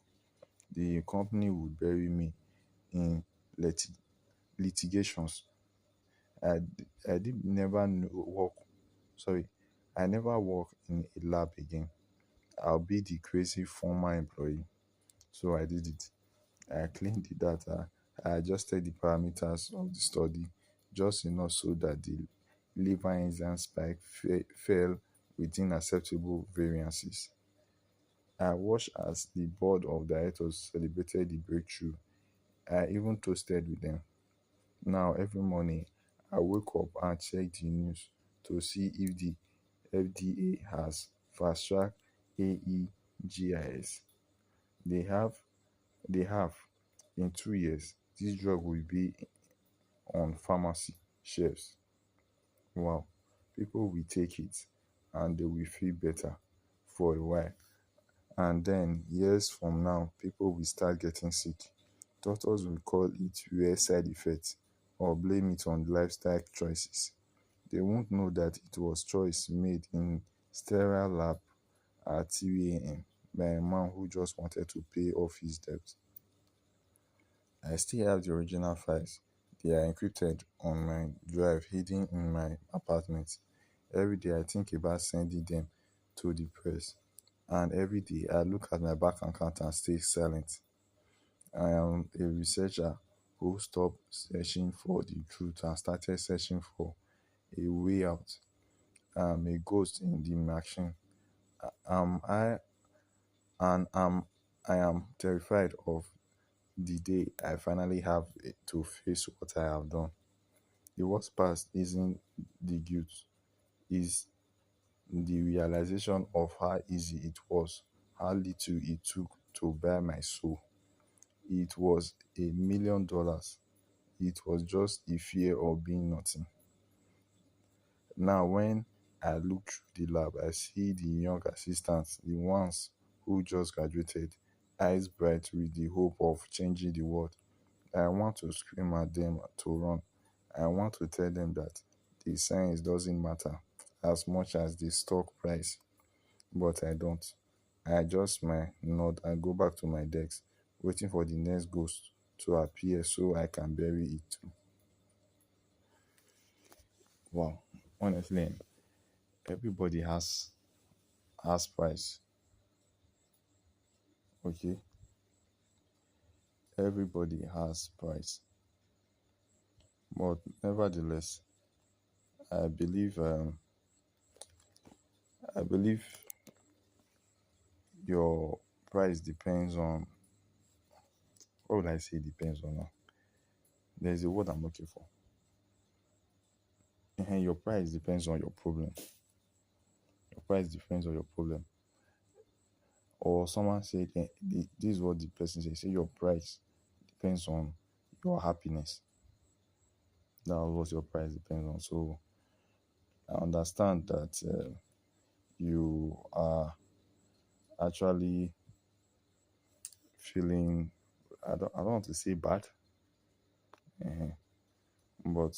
the company would bury me in lit- litigations. I did never work. Sorry, I never work in a lab again. I'll be the crazy former employee. So I did it. I cleaned the data. I adjusted the parameters of the study just enough so that the liver enzyme spike fell within acceptable variances. I watched as the board of directors celebrated the breakthrough. I even toasted with them. Now, every morning, I wake up and check the news to see if the FDA has fast tracked AEGIS. They have, they have. In 2 years, this drug will be on pharmacy shelves. Wow. People will take it and they will feel better for a while. And then, years from now, people will start getting sick. Doctors will call it rare side effects or blame it on lifestyle choices. They won't know that it was choice made in sterile lab at 3 a.m. by a man who just wanted to pay off his debt. I still have the original files. They are encrypted on my drive hidden in my apartment. Every day I think about sending them to the press. And every day I look at my bank account and stay silent. I am a researcher who stopped searching for the truth and started searching for a way out. I'm a ghost in the machine. I and I am terrified of the day I finally have to face what I have done. The worst part isn't the guilt, is the realization of how easy it was, how little it took to buy my soul. It was $1 million. It was just the fear of being nothing. Now, when I look through the lab, I see the young assistants, the ones who just graduated, eyes bright with the hope of changing the world. I want to scream at them to run. I want to tell them that the science doesn't matter as much as the stock price, but I don't. I adjust my nod and go back to my desk, waiting for the next ghost to appear so I can bury it too. Wow, honestly, everybody has price. Okay, everybody has price, but nevertheless, I believe I believe your price depends on, what would I say depends on now? There's a word I'm looking for. Your price depends on your problem. Your price depends on your problem. Or someone said, this is what the person said. Say your price depends on your happiness. That's what your price depends on. So I understand that you are actually feeling, I don't want to say bad, uh, but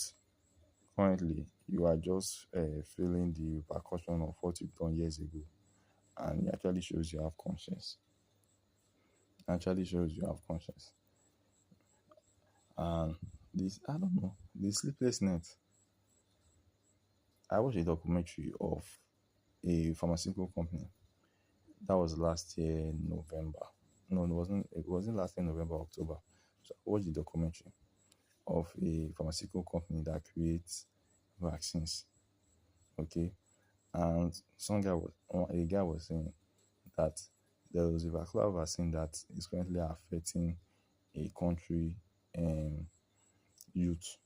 currently you are just feeling the repercussion of what you've done years ago, and it actually shows you have conscience. Actually shows you have conscience. And this, I don't know, the sleepless night. I watched a documentary of a pharmaceutical company. That was last year in November. No, it wasn't. It wasn't last year in November, October. So I watched the documentary of a pharmaceutical company that creates vaccines. Okay, and a guy was saying that there was a particular vaccine that is currently affecting a country youth.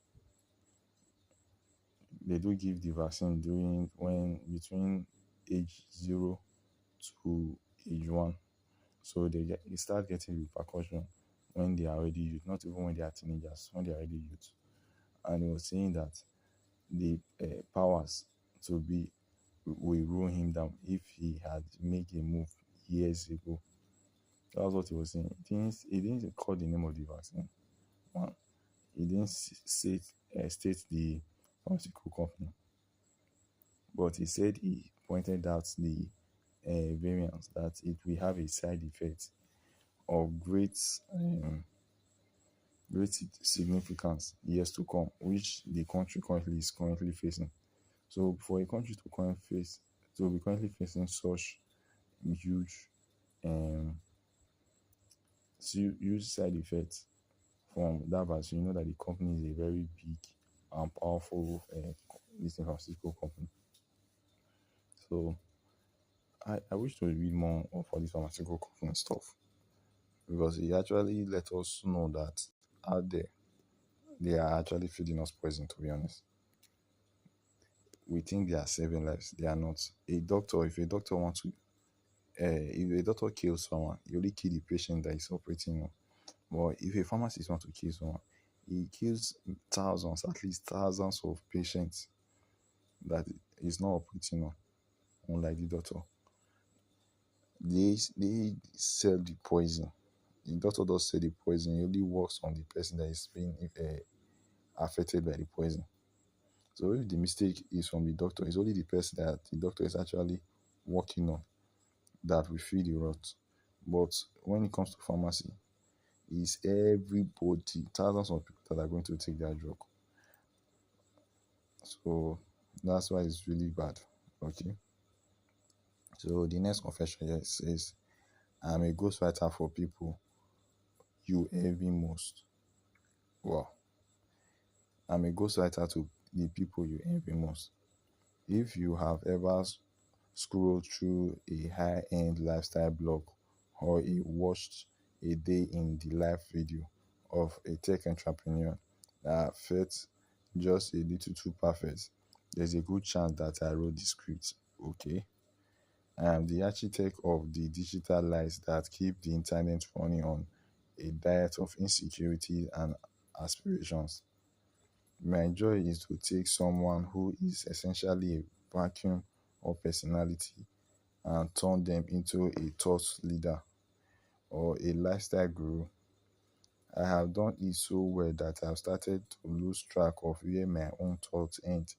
They do give the vaccine during when between age 0 to age 1. So they start getting repercussion when they are already youth, not even when they are teenagers, when they are already youth. And he was saying that the powers to be will rule him down if he had made a move years ago. That was what he was saying. He didn't call the name of the vaccine. One, he didn't state the pharmaceutical company, but he said he pointed out the variants that it will have a side effect of great significance years to come, which the country currently facing. So for a country to be currently facing such huge um huge side effects from that vaccine, you know that the company is a very big and powerful this pharmaceutical company. So I wish to read more for this pharmaceutical company stuff, because it actually let us know that out there they are actually feeding us poison. To be honest, we think they are saving lives. They are not. A doctor, if a doctor wants to, if a doctor kills someone, he only kill the patient that is operating on. But if a pharmacist wants to kill someone, he kills thousands, at least thousands of patients that is not operating on, unlike the doctor. They sell the poison. The doctor does sell the poison. He only works on the person that is being affected by the poison. So if the mistake is from the doctor, it's only the person that the doctor is actually working on that will feel the rot. But when it comes to pharmacy, it's everybody, thousands of people that are going to take their drug. So that's why it's really bad. Okay. So the next confession here says, I'm a ghostwriter for people you envy most. Wow. I'm a ghostwriter to the people you envy most. If you have ever scrolled through a high end lifestyle blog or watched a day in the life video of a tech entrepreneur that felt just a little too perfect, there's a good chance that I wrote the script. Okay. I am the architect of the digital lies that keep the internet running on a diet of insecurity and aspirations. My joy is to take someone who is essentially a vacuum of personality and turn them into a thought leader or a lifestyle guru. I have done it so well that I've started to lose track of where my own thoughts end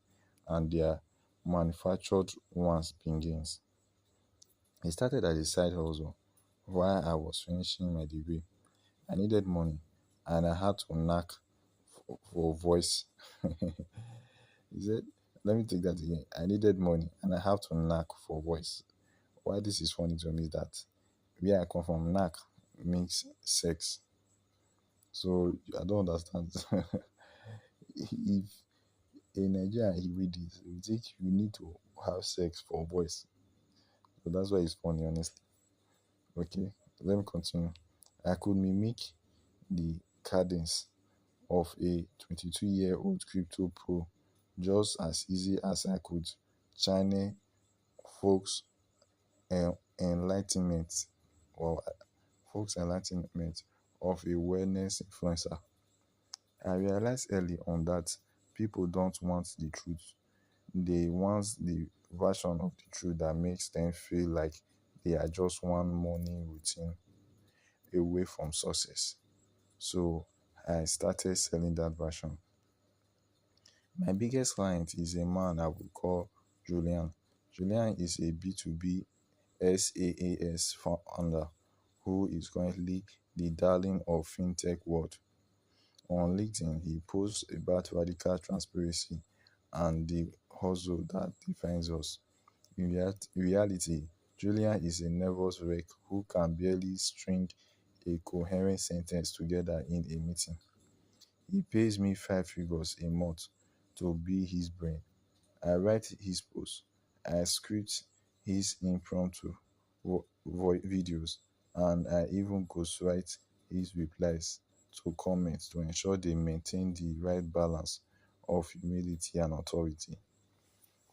and their manufactured ones begins. It started as a side hustle while I was finishing my degree. I needed money and I had to knack for voice. He said, let me take that again. I needed money and I have to knack for voice. Why this is funny to me is that where I come from, knack means sex. So I don't understand. If in Nigeria he read this, you think you need to have sex for voice. So that's why it's funny, honestly. Okay, let me continue. I could mimic the cadence of a 22-year-old crypto pro just as easy as I could channel folks' enlightenment or folks' enlightenment of a wellness influencer. I realized early on that people don't want the truth. They want the version of the truth that makes them feel like they are just one morning routine away from success. So I started selling that version. My biggest client is a man I would call Julian. Julian is a B2B SaaS founder who is currently the darling of fintech world. On LinkedIn, he posts about radical transparency and the hustle that defines us. In reality, Julian is a nervous wreck who can barely string a coherent sentence together in a meeting. He pays me five figures a month to be his brain. I write his posts, I script his impromptu videos, and I even ghostwrite his replies to comments to ensure they maintain the right balance of humility and authority.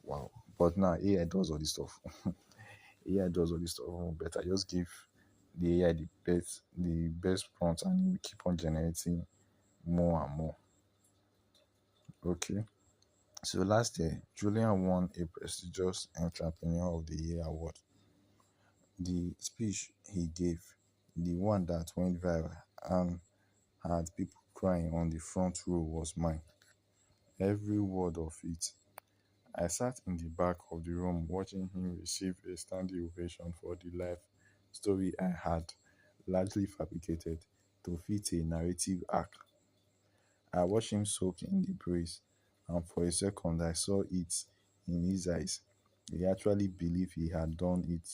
Wow. But now AI does all this stuff. AI does all this stuff better. Just give the AI the best prompt and it will keep on generating more and more. Okay. So last year, Julian won a prestigious Entrepreneur of the Year award. The speech he gave, the one that went viral and had people crying on the front row, was mine. Every word of it. I sat in the back of the room watching him receive a standing ovation for the life story I had largely fabricated to fit a narrative arc. I watched him soak in the praise, and for a second I saw it in his eyes. He actually believed he had done it.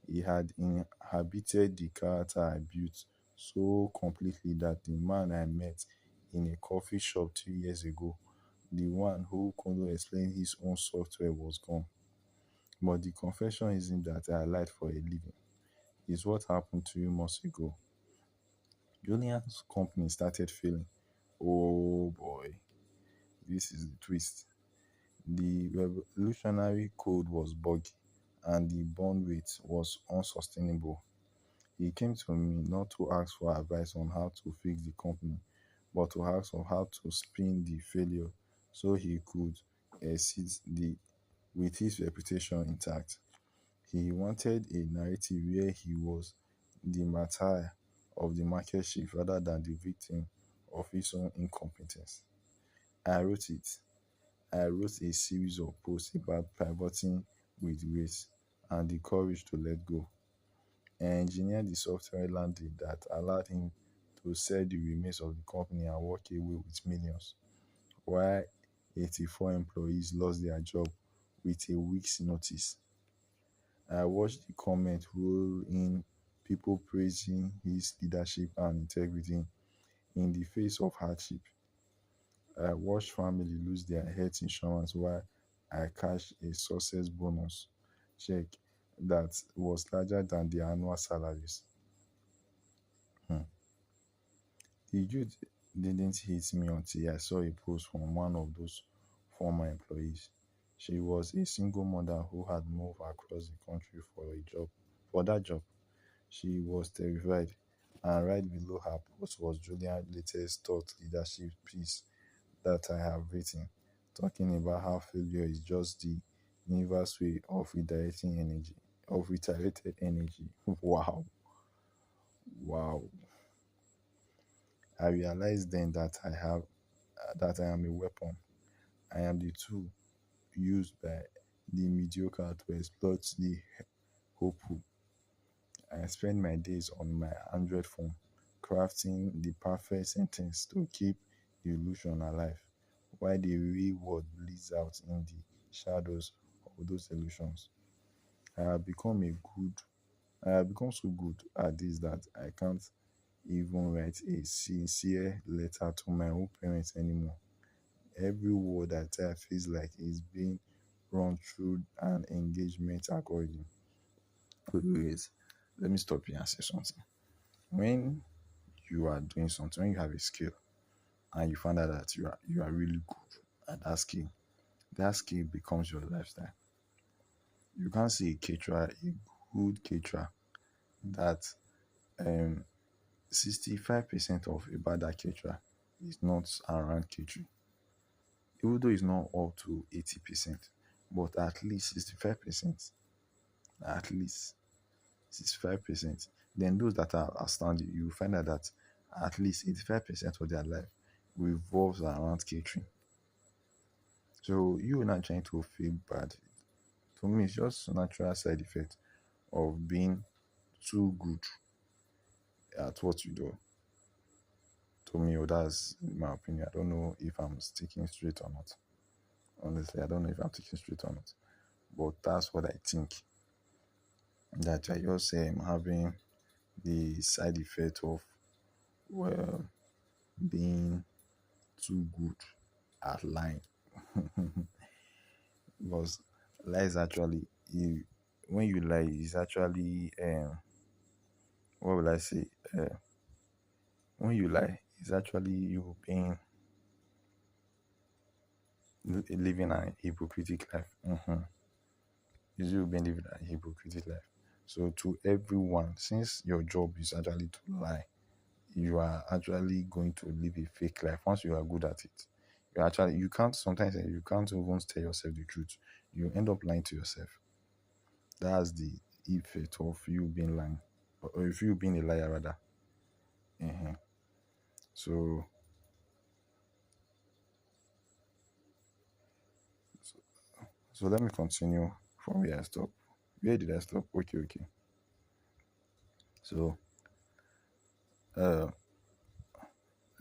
He had inhabited the character I built so completely that the man I met in a coffee shop 2 years ago, the one who couldn't explain his own software, was gone. But the confession isn't that I lied for a living. It's what happened 2 months ago. Julian's company started failing. Oh boy, this is the twist. The revolutionary code was buggy and the burn rate was unsustainable. He came to me not to ask for advice on how to fix the company, but to ask on how to spin the failure so he could exit with his reputation intact. He wanted a narrative where he was the martyr of the market shift rather than the victim of his own incompetence. I wrote it. I wrote a series of posts about pivoting with grace and the courage to let go. I engineered the software landing that allowed him to sell the remains of the company and walk away with millions, while 84 employees lost their job with a week's notice. I watched the comments roll in, people praising his leadership and integrity in the face of hardship. I watched family lose their health insurance while I cashed a success bonus check that was larger than their annual salaries. Hmm. The youth didn't hit me until I saw a post from one of those former employees. She was a single mother who had moved across the country for that job. She was terrified, and right below her post was Julian's latest thought leadership piece that I have written, talking about how failure is just the universe way of redirected energy. Wow, wow. I realized then that I am a weapon. I am the tool used by the mediocre to exploit the hopeful. I spend my days on my Android phone, crafting the perfect sentence to keep the illusion alive, while the real world bleeds out in the shadows of those illusions. I have become a good I have become so good at this that I can't even write a sincere letter to my own parents anymore. Every word I type feels like it's being run through an engagement algorithm. Wait, let me stop here and say something. When you are doing something, when you have a skill and you find out that you are really good at that skill becomes your lifestyle. You can't see a caterer, a good caterer, that um 65% of about that caterer is not around catering. Even though it's not up to 80%, but at least 65%, at least 65%. Then those that are outstanding, you find out that at least 85% of their life revolves around catering. So you not trying to feel bad. To me, it's just natural side effect of being too good at what you do. To me, that's my opinion. I don't know if I'm sticking straight or not. Honestly, I don't know if I'm sticking straight or not. But that's what I think. That I just say I'm having the side effect of, well, being too good at lying. Because lie is actually, you, when you lie, it's actually, what will I say? Uh, when you lie, it's actually you being living a hypocritic life. Is you being living a hypocritic life. So to everyone, since your job is actually to lie, you are actually going to live a fake life once you are good at it. You can't sometimes you can't even tell yourself the truth. You end up lying to yourself. That's the effect of you being lying, or if you being a liar rather. uh So, so let me continue from where I stopped. Where did I stop? Okay, okay. So Uh,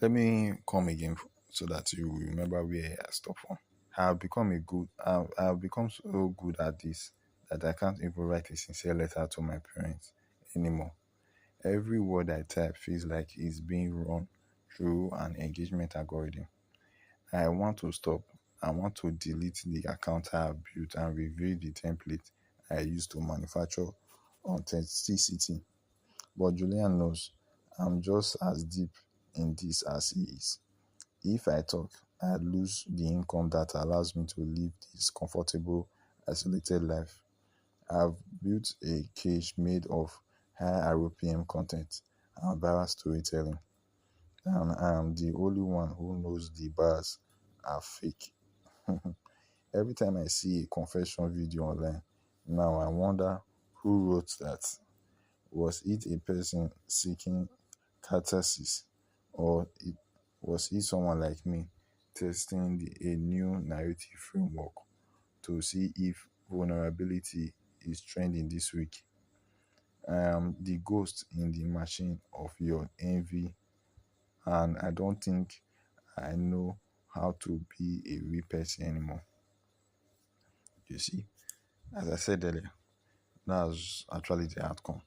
Let me come again so that you will remember where I stopped from. I've become so good at this that I can't even write a sincere letter to my parents anymore. Every word I type feels like it's being run through an engagement algorithm. I want to stop. I want to delete the account I have built and reveal the template I used to manufacture authenticity. But Julian knows I'm just as deep in this as he is. If I talk, I lose the income that allows me to live this comfortable, isolated life. I've built a cage made of high RPM content and viral storytelling, and I am the only one who knows the bars are fake. Every time I see a confession video online, now I wonder who wrote that. Was it a person seeking catharsis, or was it someone like me testing a new narrative framework to see if vulnerability is trending this week? I am the ghost in the machine of your envy, and I don't think I know how to be a real person anymore. You see, as I said earlier, that's actually the outcome.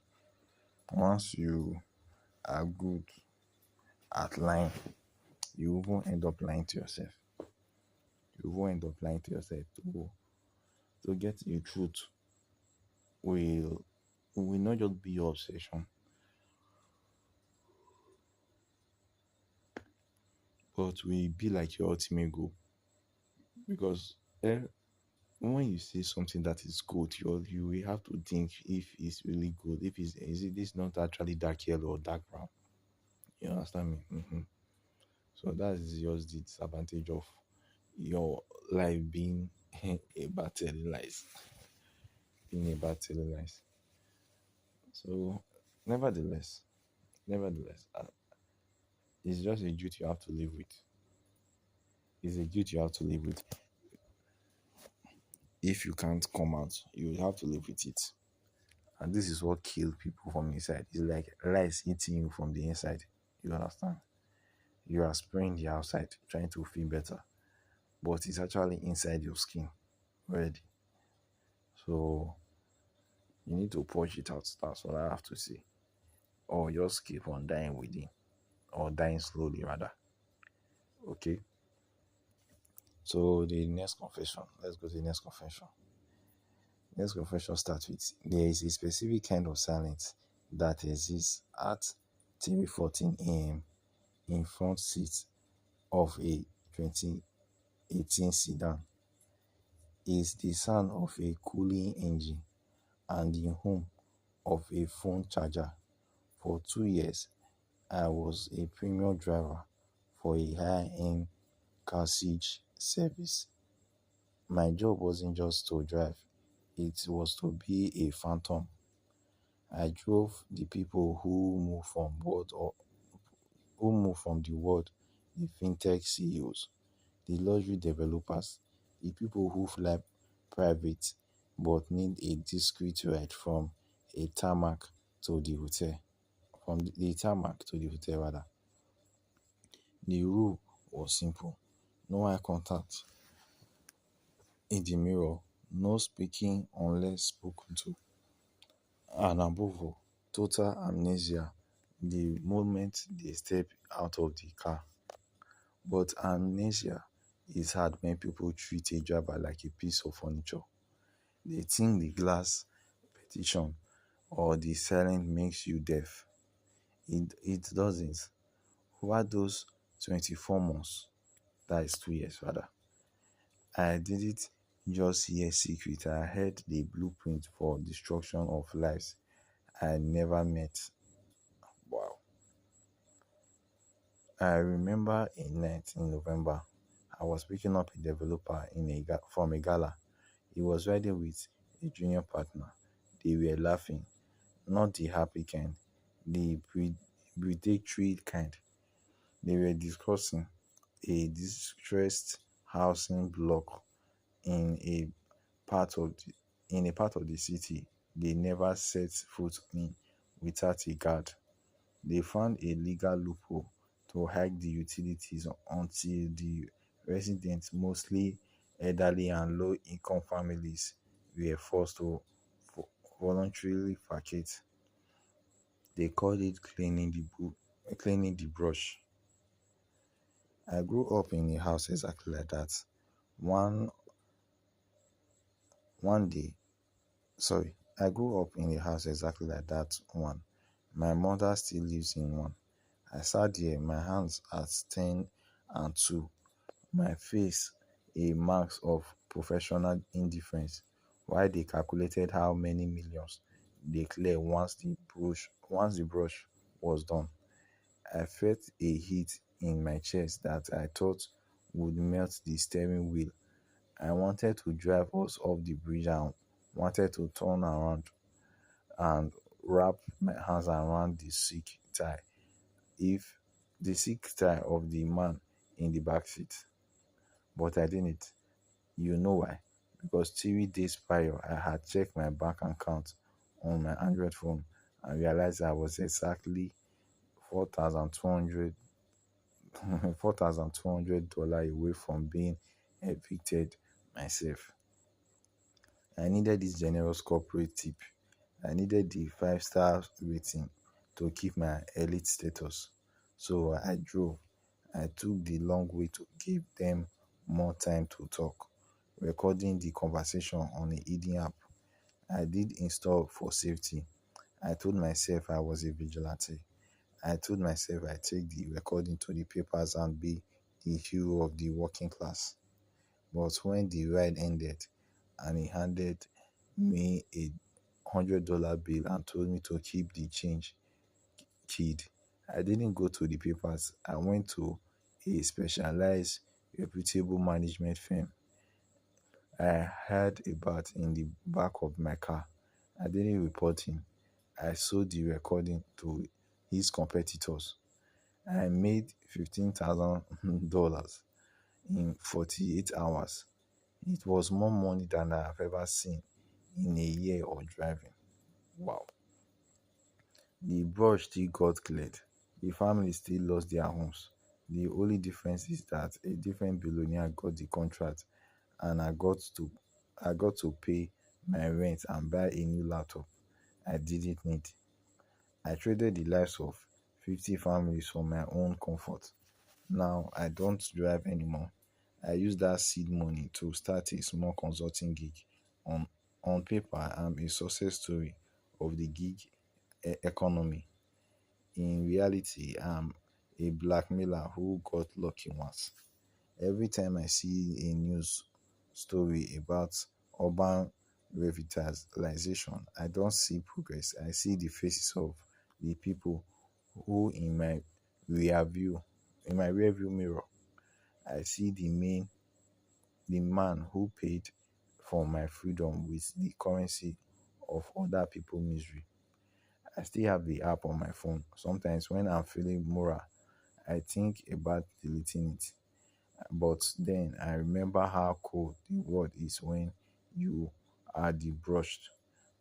Once you are good at lying, you even end up lying to yourself. You will end up lying to yourself to get the truth will will not just be your obsession, but will be like your ultimate goal. Because when you say something that is good, you will have to think if it's really good, if it's is it this not actually dark yellow or dark brown. You understand me? So that is just the disadvantage of your life being a bad telling lies, being a bad telling lies. So, nevertheless, nevertheless, it's just a duty you have to live with. It's a duty you have to live with. If you can't come out, you have to live with it. And this is what kills people from inside. It's like lies eating you from the inside. You understand? You are spraying the outside, trying to feel better, but it's actually inside your skin already. So you need to push it out. That's what I have to say. Or just keep on dying within, or dying slowly rather. Okay. So the next confession. Let's go to the next confession. Next confession starts with there is a specific kind of silence that exists at 3:14 a.m. in front seat of a 2018 sedan. Is the sound of a cooling engine and the hum of a phone charger. For 2 years, I was a premium driver for a high-end car service. My job wasn't just to drive, it was to be a phantom. I drove the people who move from the world, the fintech CEOs, the luxury developers, the people who fly private but need a discreet ride from a tarmac to the hotel. From the tarmac to the hotel rather. The rule was simple. No eye contact in the mirror, no speaking unless spoken to, and above all, total amnesia the moment they step out of the car. But amnesia is hard when people treat a driver like a piece of furniture. They think the glass petition or the silence makes you deaf. It doesn't. Over those 24 months, that is 2 years rather, I didn't just hear secret. I heard the blueprint for destruction of lives I never met. Wow. I remember a night in November. I was picking up a developer from a gala. He was riding with a junior partner. They were laughing, not the happy kind, the predatory kind. They were discussing a distressed housing block in a part of the city they never set foot in without a guard. They found a legal loophole to hike the utilities until the residents, mostly elderly and low income families, were forced to vo- voluntarily vacate. They called it cleaning the brush. I grew up in a house exactly like that. One one day, sorry, I grew up in a house exactly like that one. My mother still lives in one. I sat there, my hands at 10 and 2, my face a marks of professional indifference, while they calculated how many millions they clear once the brush was done. I felt a heat in my chest that I thought would melt the steering wheel. I wanted to drive us off the bridge and wanted to turn around and wrap my hands around if the sick tie of the man in the back seat. But I didn't. You know why? Because 3 days prior, I had checked my bank account on my Android phone and realized I was exactly 4,200 $4,200 away from being evicted myself. I needed this generous corporate tip. I needed the 5-star rating to keep my elite status. So I drove. I took the long way to give them more time to talk, recording the conversation on a hidden app. I did install for safety. I told myself I was a vigilante. I told myself I take the recording to the papers and be the hero of the working class. But when the ride ended and he handed me a $100 bill and told me to keep the change, kid, I didn't go to the papers. I went to a specialized, reputable management firm. I had a bat in the back of my car. I didn't report him. I sold the recording to his competitors. I made $15,000 in 48 hours. It was more money than I have ever seen in a year of driving. Wow. The brush still got cleared. The family still lost their homes. The only difference is that a different billionaire got the contract and I got to pay my rent and buy a new laptop I didn't need. I traded the lives of 50 families for my own comfort. Now I don't drive anymore. I use that seed money to start a small consulting gig. On on paper, I'm a success story of the gig economy. In reality, I'm a blackmailer who got lucky once. Every time I see a news story about urban revitalization, I don't see progress. I see the faces of the people who rear view, in my rear view mirror. I see the man who paid for my freedom with the currency of other people's misery. I still have the app on my phone. Sometimes when I'm feeling moral, I think about deleting it. But then I remember how cold the world is when you are debrushed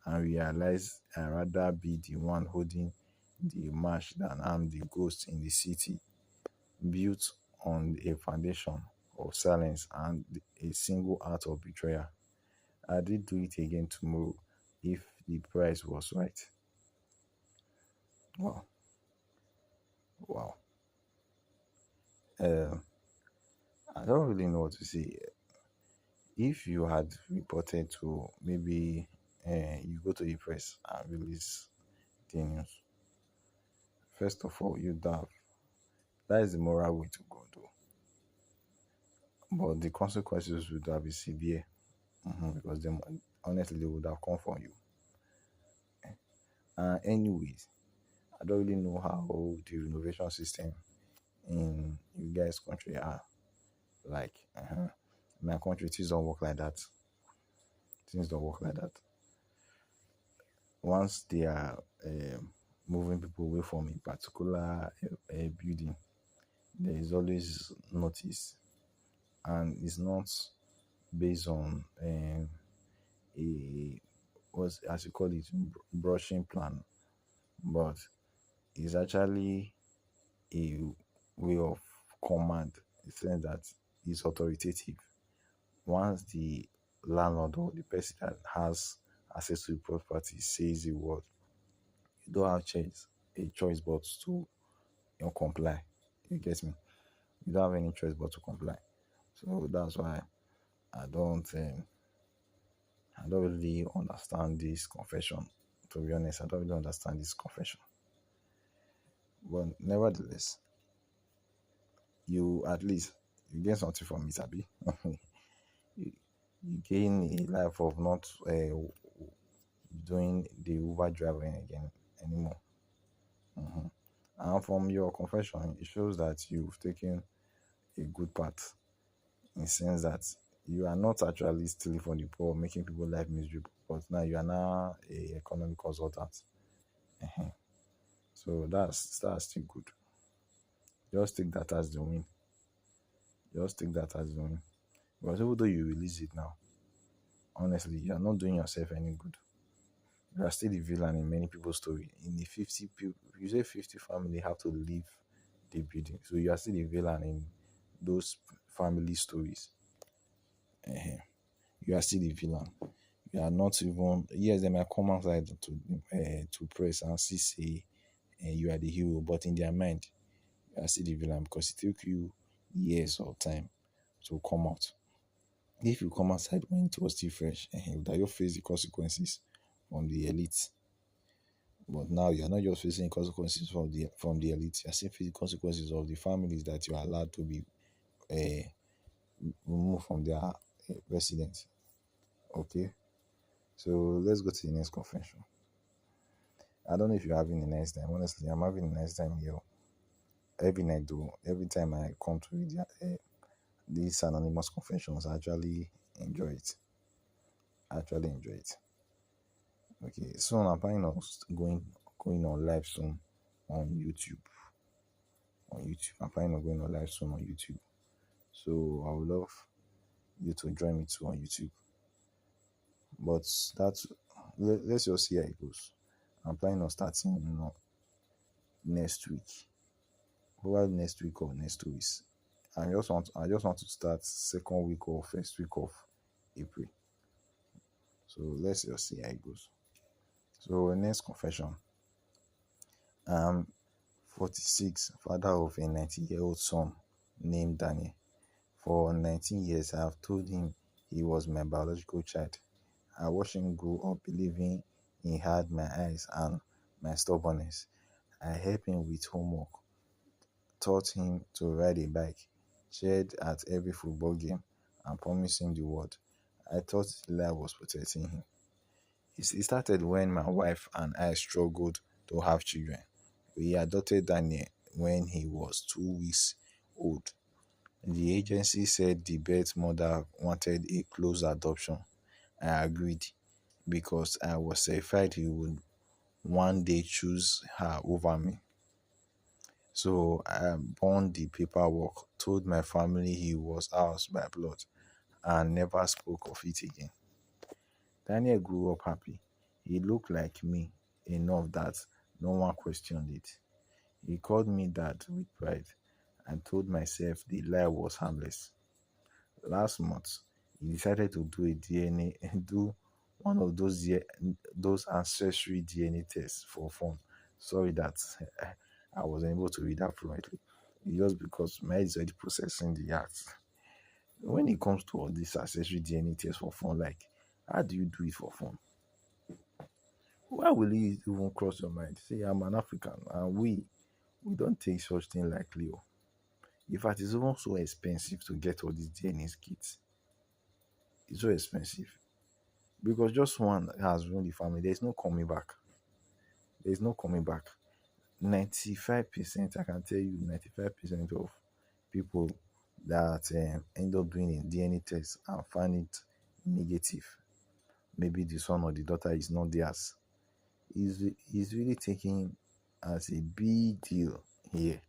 and realize I'd rather be the one holding the match than I'm the ghost in the city, built on a foundation of silence and a single act of betrayal. I did do it again tomorrow if the price was right. Wow, wow. Uh, I don't really know what to say. If you had reported to maybe you go to the press and release the news, first of all, you have that is the moral way to go, though. But the consequences would have been severe because honestly, they would have come for you. Anyways, I don't really know how the renovation system in you guys' country are like. In my country, things don't work like that. Things don't work like that. Once they are moving people away from a particular building, there is always notice, and it's not based on a what's as you call it brushing plan, but is actually a way of command, in the sense that it's authoritative. Once the landlord or the person that has access to the property says the word, you don't have a choice but to, comply. You get me? You don't have any choice but to comply. So that's why I don't um, I don't really understand this confession. To be honest, I don't really understand this confession. But nevertheless, you at least you gain something from it, Abi. you, you gain a life of not doing the Uber driving again anymore. Mhm. And from your confession, it shows that you've taken a good path, in the sense that you are not actually stealing from the poor, making people life miserable, but now you are now a economic consultant. Ehen. So that's still good. Just take that as the win. Just take that as the win. Because even though you release it now, honestly, you are not doing yourself any good. You are still the villain in many people's story. In the 50 people, you say 50 family have to leave the building. So you are still the villain in those family stories. Ehen. You are still the villain. You are not even, yes, they might come outside to press and see say you are the hero, but in their mind, you are still the villain, because it took you years of time to come out. If you come outside when it was still fresh, that you face the consequences from the elite. But now you are not just facing consequences from the elite, you are still facing consequences of the families that you are allowed to be uh, removed from their residence. Okay, so let's go to the next confession. I don't know if you're having a nice time. Honestly, I'm having a nice time here. Every night, though, every time I come to read these anonymous confessions, I actually enjoy it. I actually enjoy it. Okay, soon I'm planning on going on live soon on YouTube. On YouTube, I'm planning on going on live soon on YouTube. So I would love you to join me too on YouTube. But that's let's just see how it goes. I'm planning on starting, next week, probably next week or next 2 weeks. I just want to start second week or first week of April. So let's just see how it goes. So next confession. I'm 46, father of a 90-year-old son named Daniel. For 19 years, I have told him he was my biological child. I watched him grow up believing he had my eyes and my stubbornness. I helped him with homework, taught him to ride a bike, cheered at every football game, and promised him the world. I thought the lie was protecting him. It started when my wife and I struggled to have children. We adopted Daniel when he was 2 weeks old. The agency said the birth mother wanted a close adoption. I agreed because I was terrified he would one day choose her over me. So I burned the paperwork, told my family he was ours by blood, and never spoke of it again. Daniel grew up happy. He looked like me enough that no one questioned it. He called me dad with pride and told myself the lie was harmless. Last month, he decided to do a DNA and do one of those ancestry DNA tests for fun. Sorry that I wasn't able to read that fluently. Just because my head is already processing the act. When it comes to all these ancestry DNA tests for fun, like, how do you do it for fun? Why will it even cross your mind? Say I'm an African and we don't take such thing lightly. Oh. In fact, it's even so expensive to get all these DNA kits. It's so expensive. Because just one has ruined the family. There's no coming back. There's no coming back. 95%, I can tell you, 95% of people that end up doing a DNA test and find it negative. Maybe the son or the daughter is not theirs. Is really taking as a big deal here.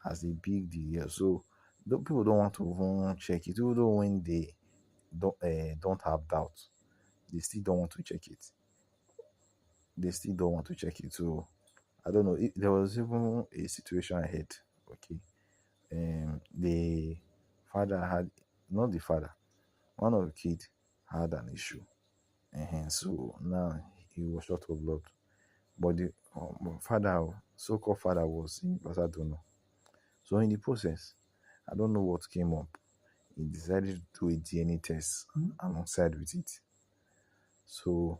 As a big deal here. So people don't want to even check it, even though when they don't have doubt, they still don't want to check it. They still don't want to check it. So I don't know. There was even a situation I had. Okay, the father had, not the father, one of the kid had an issue, and so now he was short of blood. But the father, so-called father, was a bastard donor. So in the process, I don't know what came up. He decided to do a DNA test alongside with it. So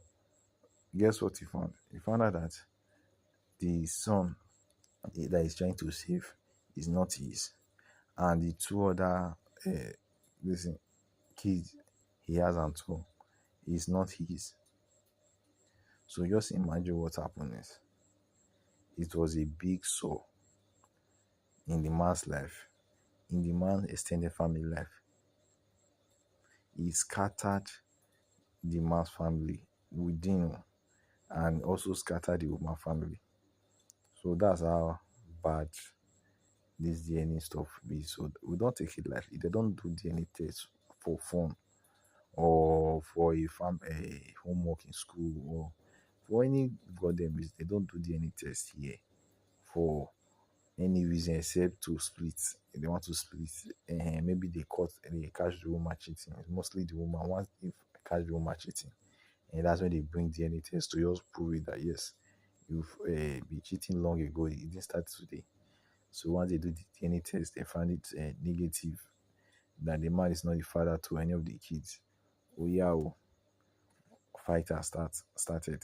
guess what he found? He found out that the son that he's trying to save is not his, and the two other listen, kids he has and two is not his. So just imagine what happened is it was a big sore in the man's life, in the man's extended family life. He scattered the man's family within and also scattered the woman family. So that's how bad this DNA stuff is. So we don't take it lightly. They don't do DNA tests for fun or for a homework in school or for any goddamn reason. They don't do DNA test here for any reason except to split. If they want to split, maybe they catch the woman cheating. It's mostly the woman. Once if catch the woman cheating, and that's when they bring DNA test to just prove it that yes, you've been cheating long ago. It didn't start today. So once they do the DNA test, they find it negative that the man is not the father to any of the kids. Oh yeah, oh, fight has started.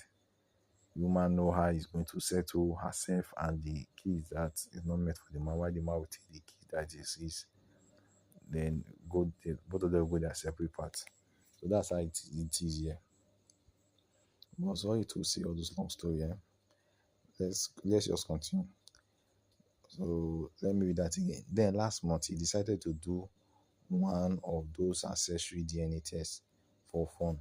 The woman know how he's going to settle herself and the kids that is not meant for the man. Why the man will take the kid that is his, then both of them go their separate paths. So that's how it is here. But sorry to say all this long story. Let's just continue. So let me read that again. Then last month he decided to do one of those ancestry DNA tests for fun.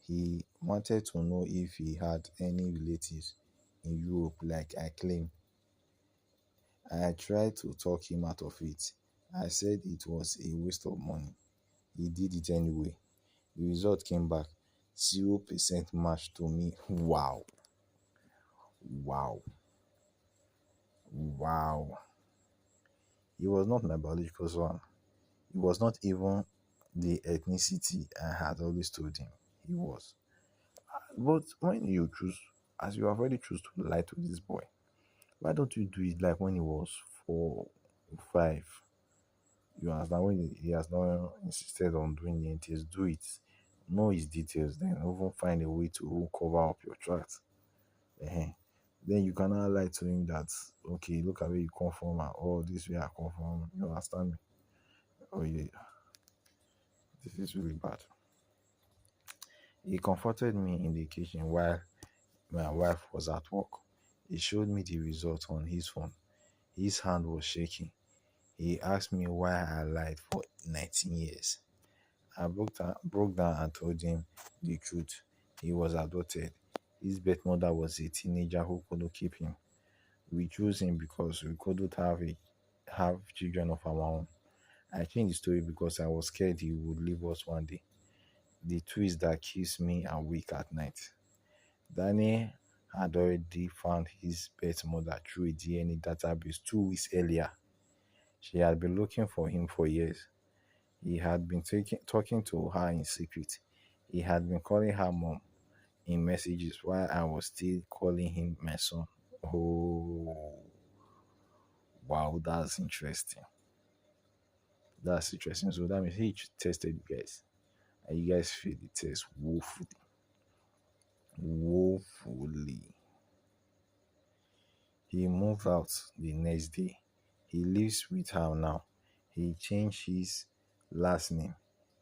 He wanted to know if he had any relatives in Europe, like I claim. I tried to talk him out of it. I said it was a waste of money. He did it anyway. The result came back 0% match to me. Wow. Wow. Wow. He was not my biological son. He was not even the ethnicity I had always told him he was. But when you choose, as you have already choose to lie to this boy, why don't you do it like when he was 4, 5? You understand? When he has not insisted on doing it, do it. Know his details, then even find a way to cover up your tracks. Ehen. Then you cannot lie to him that, okay, look at where you come from, and oh, this way I come from. You understand me? Oh yeah, this is really bad. He comforted me in the kitchen while my wife was at work. He showed me the result on his phone. His hand was shaking. He asked me why I lied for 19 years. I broke down and told him the truth. He was adopted. His birth mother was a teenager who couldn't keep him. We chose him because we couldn't have children of our own. I changed the story because I was scared he would leave us one day. The twist that keeps me awake at night. Danny had already found his birth mother through a DNA database 2 weeks earlier. She had been looking for him for years. He had been talking to her in secret. He had been calling her mom in messages while I was still calling him my son. Oh, wow, that's interesting. That's interesting. So that means he tested you guys, and you guys failed the test woefully. Woefully. He moved out the next day. He lives with her now. He changed his last name.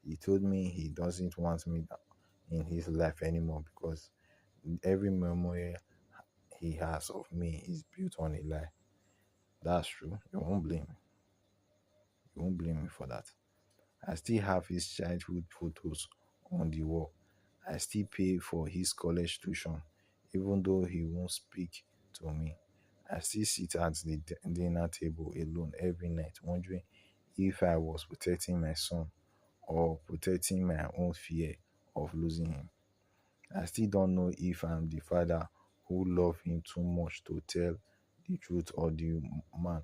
He told me he doesn't want me in his life anymore because every memory he has of me is built on a lie. That's true. You won't blame me. You won't blame me for that. I still have his childhood photos on the wall. I still pay for his college tuition, even though he won't speak to me. I still sit at the dinner table alone every night, wondering if I was protecting my son or protecting my own fear of losing him. I still don't know if I'm the father who loved him too much to tell the truth, or the man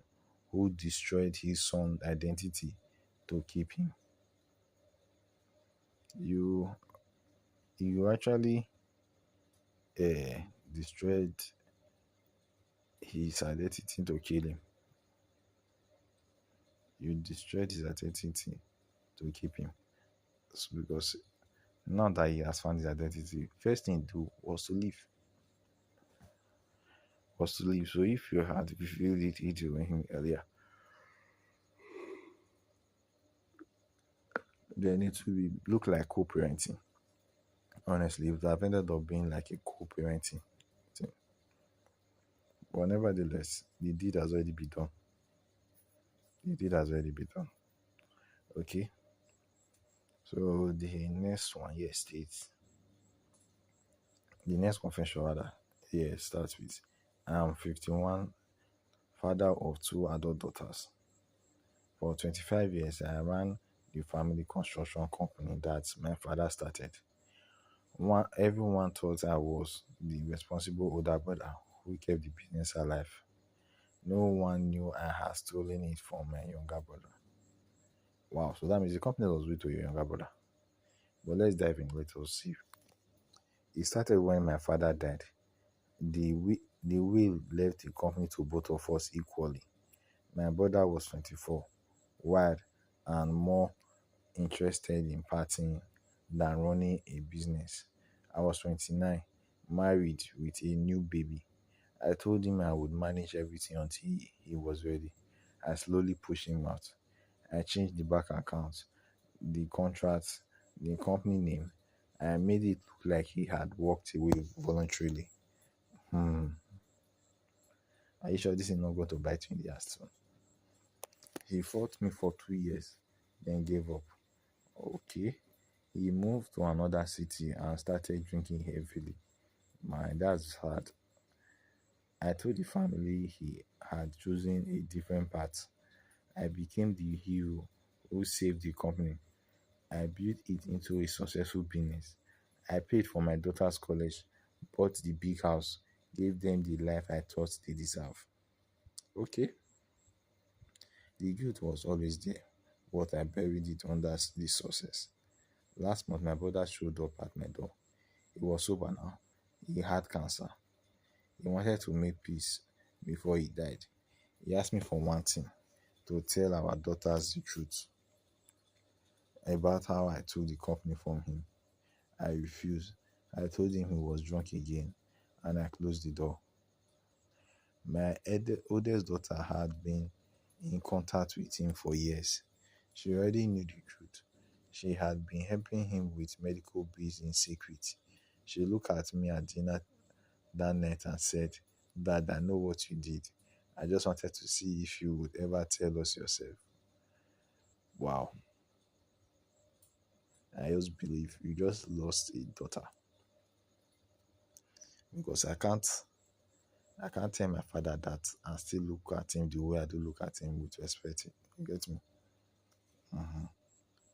who destroyed his son's identity to keep him? You you actually uh, destroyed his identity to kill him. You destroyed his identity to keep him. Because now that he has found his identity, first thing to do was to leave. So if you had revealed it to him earlier, then it would be look like co-parenting. Honestly, it would have ended up being like a co-parenting thing. But nevertheless, the deed has already been done. The deed has already been done. Okay. So the next one here states, the next confession rather here starts with, I'm 51, father of two adult daughters. For 25 years, I ran the family construction company that my father started. Everyone thought I was the responsible older brother who kept the business alive. No one knew I had stolen it from my younger brother. Wow, so that means the company was with to your younger brother. But let's dive in. Let us see. It started when my father died. The will left the company to both of us equally. My brother was 24, wild, and more interested in partying than running a business. I was 29, married with a new baby. I told him I would manage everything until he was ready. I slowly pushed him out. I changed the bank account, the contract, the company name. I made it look like he had walked away voluntarily. Hmm. Are you sure this is not going to bite you in the ass soon? He fought me for 2 years, then gave up. Okay. He moved to another city and started drinking heavily. That's hard. I told the family he had chosen a different path. I became the hero who saved the company. I built it into a successful business. I paid for my daughter's college, bought the big house, gave them the life I thought they deserve. Okay, the guilt was always there, but I buried it under this success. Last month, my brother showed up at my door. He was sober now. He had cancer. He wanted to make peace before he died. He asked me for one thing, to tell our daughters the truth about how I took the company from him. I refused. I told him he was drunk again, and I closed the door. My oldest daughter had been in contact with him for years. She already knew the truth. She had been helping him with medical bills in secret. She looked at me at dinner that night and said, Dad, I know what you did. I just wanted to see if you would ever tell us yourself. Wow. I just believe you just lost a daughter. Because I can't tell my father that and still look at him the way I do look at him with respect. You get me?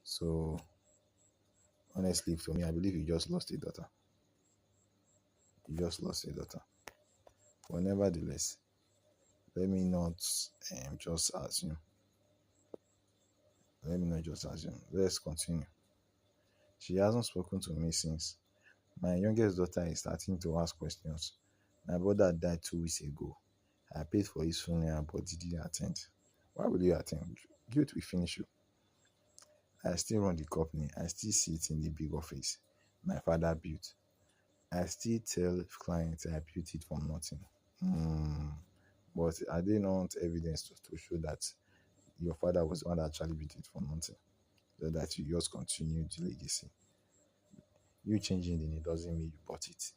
So honestly, for me, I believe you just lost a daughter. You just lost a daughter. But nevertheless, let me not just assume. Let me not just assume. Let's continue. She hasn't spoken to me since. My youngest daughter is starting to ask questions. My brother died 2 weeks ago. I paid for his funeral, but he didn't attend. Why would you attend? Guilt will finish you. I still run the company. I still sit in the big office my father built. I still tell clients I built it from nothing. Hmm. But I didn't want evidence to show that your father was the one that actually built it from nothing. So that you just continue the legacy. You changing the name doesn't mean you bought it.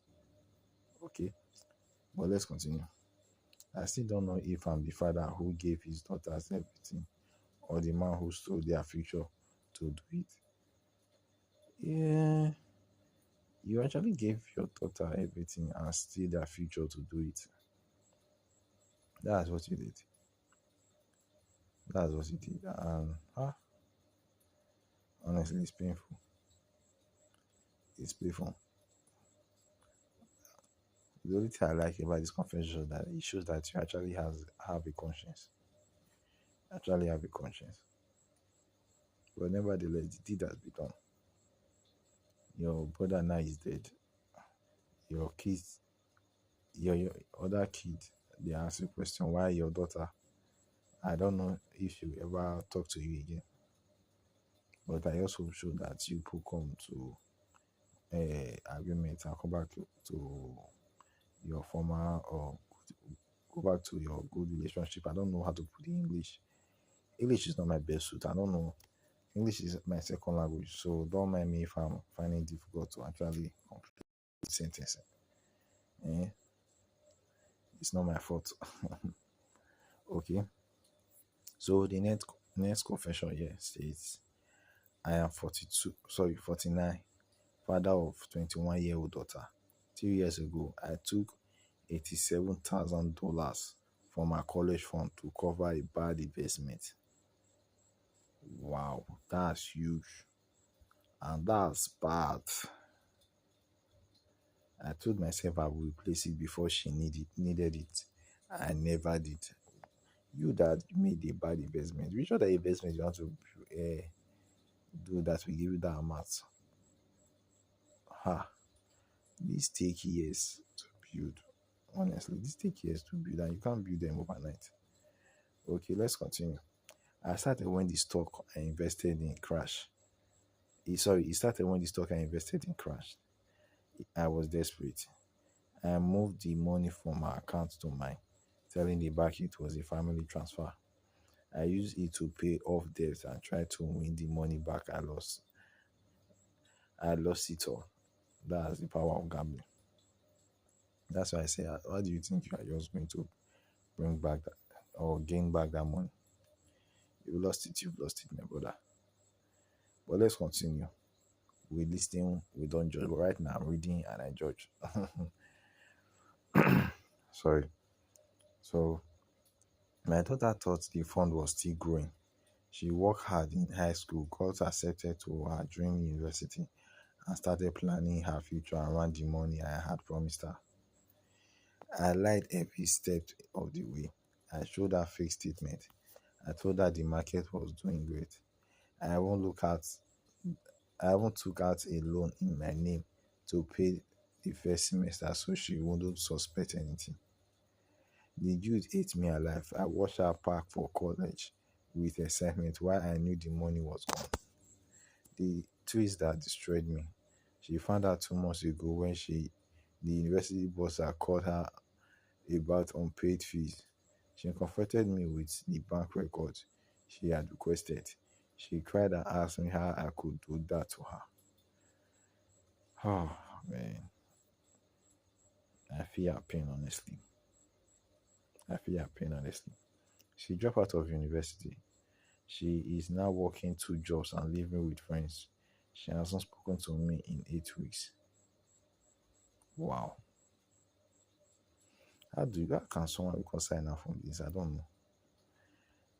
Okay? But let's continue. I still don't know if I'm the father who gave his daughters everything or the man who stole their future to do it. Yeah, you actually gave your daughter everything and steal their future to do it. That's what you did. That's what you did. And honestly, it's painful. It's painful. The only thing I like about this confession is that it shows that you actually have a conscience. Actually have a conscience. But nevertheless, the deed has been done. Your brother now is dead. Your kids, your other kid, they ask you question why your daughter. I don't know if she will ever talk to you again. But I also show that you people come to agreement and come back to your former or go back to your good relationship. I don't know how to put it in English. English is not my best suit. I don't know. English is my second language, so don't mind me if I'm finding it difficult to actually complete the sentence. Eh? It's not my fault. Okay. So the next confession here states I am 49, father of 21-year-old daughter. 3 years ago, I took $87,000 from my college fund to cover a bad investment. Wow, that's huge. And that's bad. I told myself I would replace it before she needed it. I never did. You that made a bad investment, which other investment you want to do that will give you that amount? Ha! These take years to build. Honestly, these take years to build, and you can't build them overnight. Okay, let's continue. I started when the stock I invested in crashed. It started when the stock I invested in crashed. I was desperate. I moved the money from my account to mine, telling the bank it was a family transfer. I used it to pay off debts and try to win the money back I lost. I lost it all. That's the power of gambling. That's why I say, how do you think you are just going to bring back that or gain back that money? You lost it, you've lost it, my brother. But let's continue. We listen, we don't judge. But right now, I'm reading and I judge. Sorry. So, my daughter thought the fund was still growing. She worked hard in high school, got accepted to her dream university, and started planning her future around the money I had promised her. I lied every step of the way. I showed her fake statement. I told her the market was doing great. I won't look at I even took out a loan in my name to pay the first semester so she wouldn't suspect anything. The youth ate me alive. I watched her pack for college with excitement while I knew the money was gone. The twist that destroyed me. She found out 2 months ago when the university boss had called her about unpaid fees. She confronted me with the bank record she had requested. She cried and asked me how I could do that to her. Oh man, I feel her pain honestly. I feel her pain honestly. She dropped out of university. She is now working 2 jobs and living with friends. She hasn't spoken to me in 8 weeks. Wow. How can someone reconcile now from this? I don't know.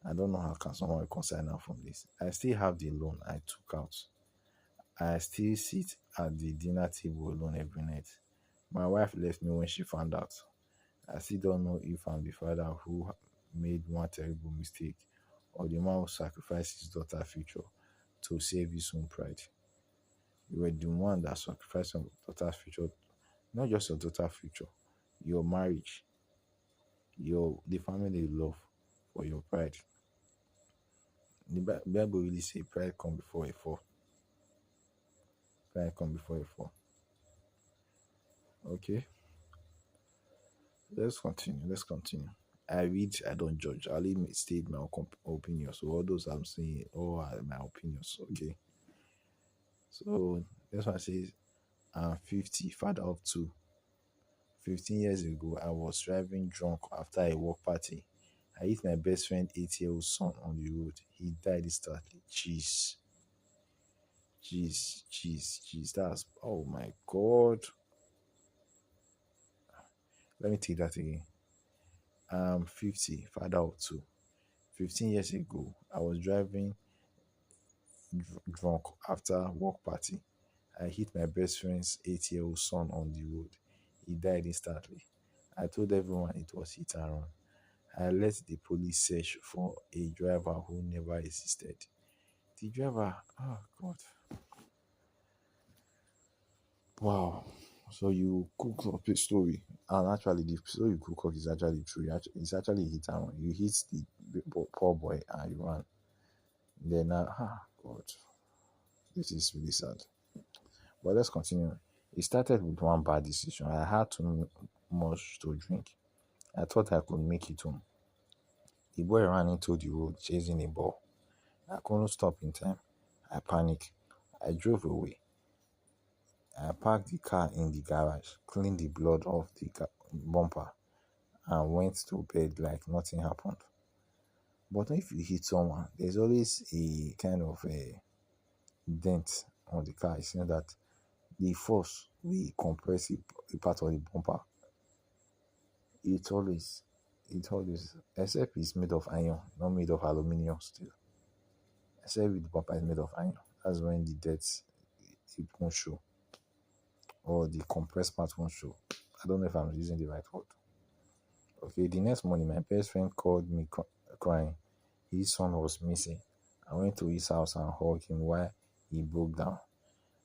I don't know how can someone reconcile now from this. I still have the loan I took out. I still sit at the dinner table alone every night. My wife left me when she found out. I still don't know if I'm the father who made one terrible mistake or the man who sacrificed his daughter's future to save his own pride. You were the one that sacrificed your daughter's future, not just your daughter's future, your marriage, the family you love for your pride. The Bible really say pride come before a fall. Pride come before a fall. Okay, let's continue. Let's continue. I read, I don't judge. I only state my opinion. So all those I'm saying, all are my opinions. Okay. So this one says, I'm 50, father of two. 15 years ago, I was driving drunk after a work party. I hit my best friend 8-year-old son on the road. He died instantly. Jeez. Jeez, jeez, jeez. That's, oh my God. Let me take that again. I'm 50, father of two. 15 years ago, I was driving drunk after work party. I hit my best friend's 8-year-old son on the road. He died instantly. I told everyone it was hit and run. I let the police search for a driver who never existed. The driver, oh God, wow. So you cook up a story, and actually the story you cook up is actually true. It's actually a hit and run. You hit the poor boy and you run. Then, God, this is really sad. But let's continue. It started with one bad decision. I had too much to drink. I thought I could make it home. The boy ran into the road chasing a ball. I couldn't stop in time. I panicked. I drove away. I parked the car in the garage, cleaned the blood off the bumper, and went to bed like nothing happened. But if you hit someone, there's always a kind of a dent on the car. It's not that the force we compress a part of the bumper. It's always, except it's made of iron, not made of aluminium steel. Except with the bumper is made of iron. That's when the dent it won't show, or the compressed part won't show. I don't know if I'm using the right word. Okay, the next morning, my best friend called me crying. His son was missing. I went to his house and hugged him while he broke down.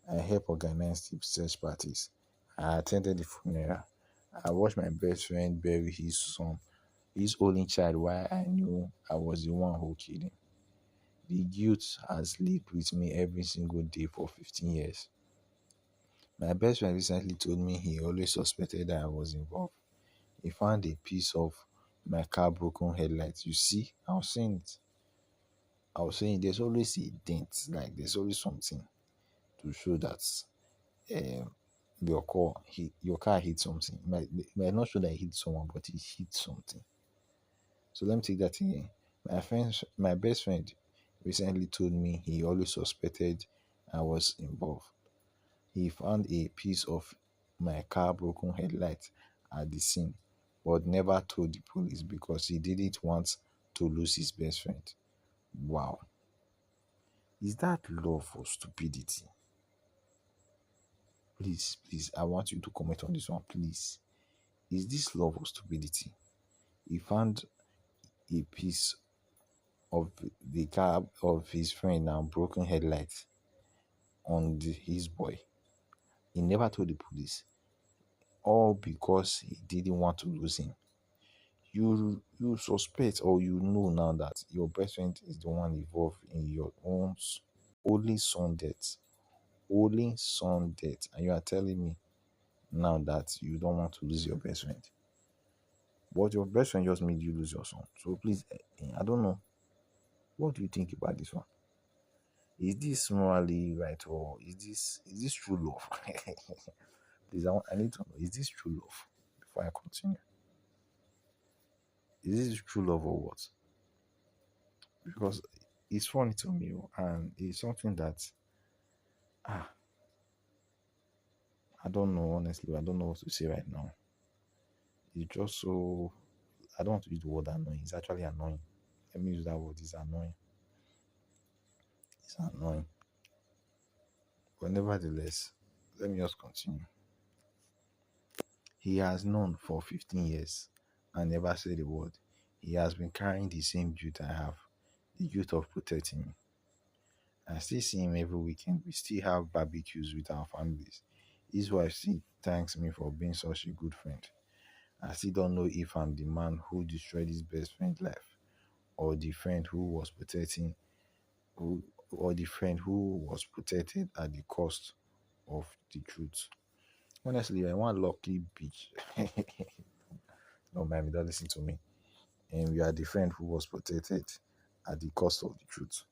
I helped organize the search parties. I attended the funeral. I watched my best friend bury his son, his only child, while I knew I was the one who killed him. The guilt has lived with me every single day for 15 years. My best friend recently told me he always suspected that I was involved. He found a piece of my car broken headlights. You see, I was saying it. I was saying there's always a dent, like there's always something to show that um, your car hit something. It might not show that it hit someone, but it hit something. So let me take that again. My best friend, recently told me he always suspected I was involved. He found a piece of my car broken headlight at the scene, but never told the police because he didn't want to lose his best friend. Wow. Is that love or stupidity? Please, please, I want you to comment on this one, please. Is this love or stupidity? He found a piece of the car of his friend now broken headlights on his boy. He never told the police, all because he didn't want to lose him. You suspect or you know now that your best friend is the one involved in your own only son death, only son death, and you are telling me now that you don't want to lose your best friend. But your best friend just made you lose your son. So please, I don't know. What do you think about this one? Is this morally right, or is this true love? Please, I need to know. Is this true love? Before I continue, is this true love or what? Because it's funny to me, and it's something that ah, I don't know. Honestly, I don't know what to say right now. It's just so I don't want to use the word annoying. It's actually annoying. Let me use that word. It's annoying. It's annoying. But nevertheless, let me just continue. He has known for 15 years and never said a word. He has been carrying the same guilt I have, the guilt of protecting me. I still see him every weekend. We still have barbecues with our families. His wife still thanks me for being such a good friend. I still don't know if I'm the man who destroyed his best friend's life, or the friend who was protecting who or the friend who was protected at the cost of the truth. Honestly, I want lucky bitch. Don't mind me, don't listen to me. And we are the friend who was protected at the cost of the truth.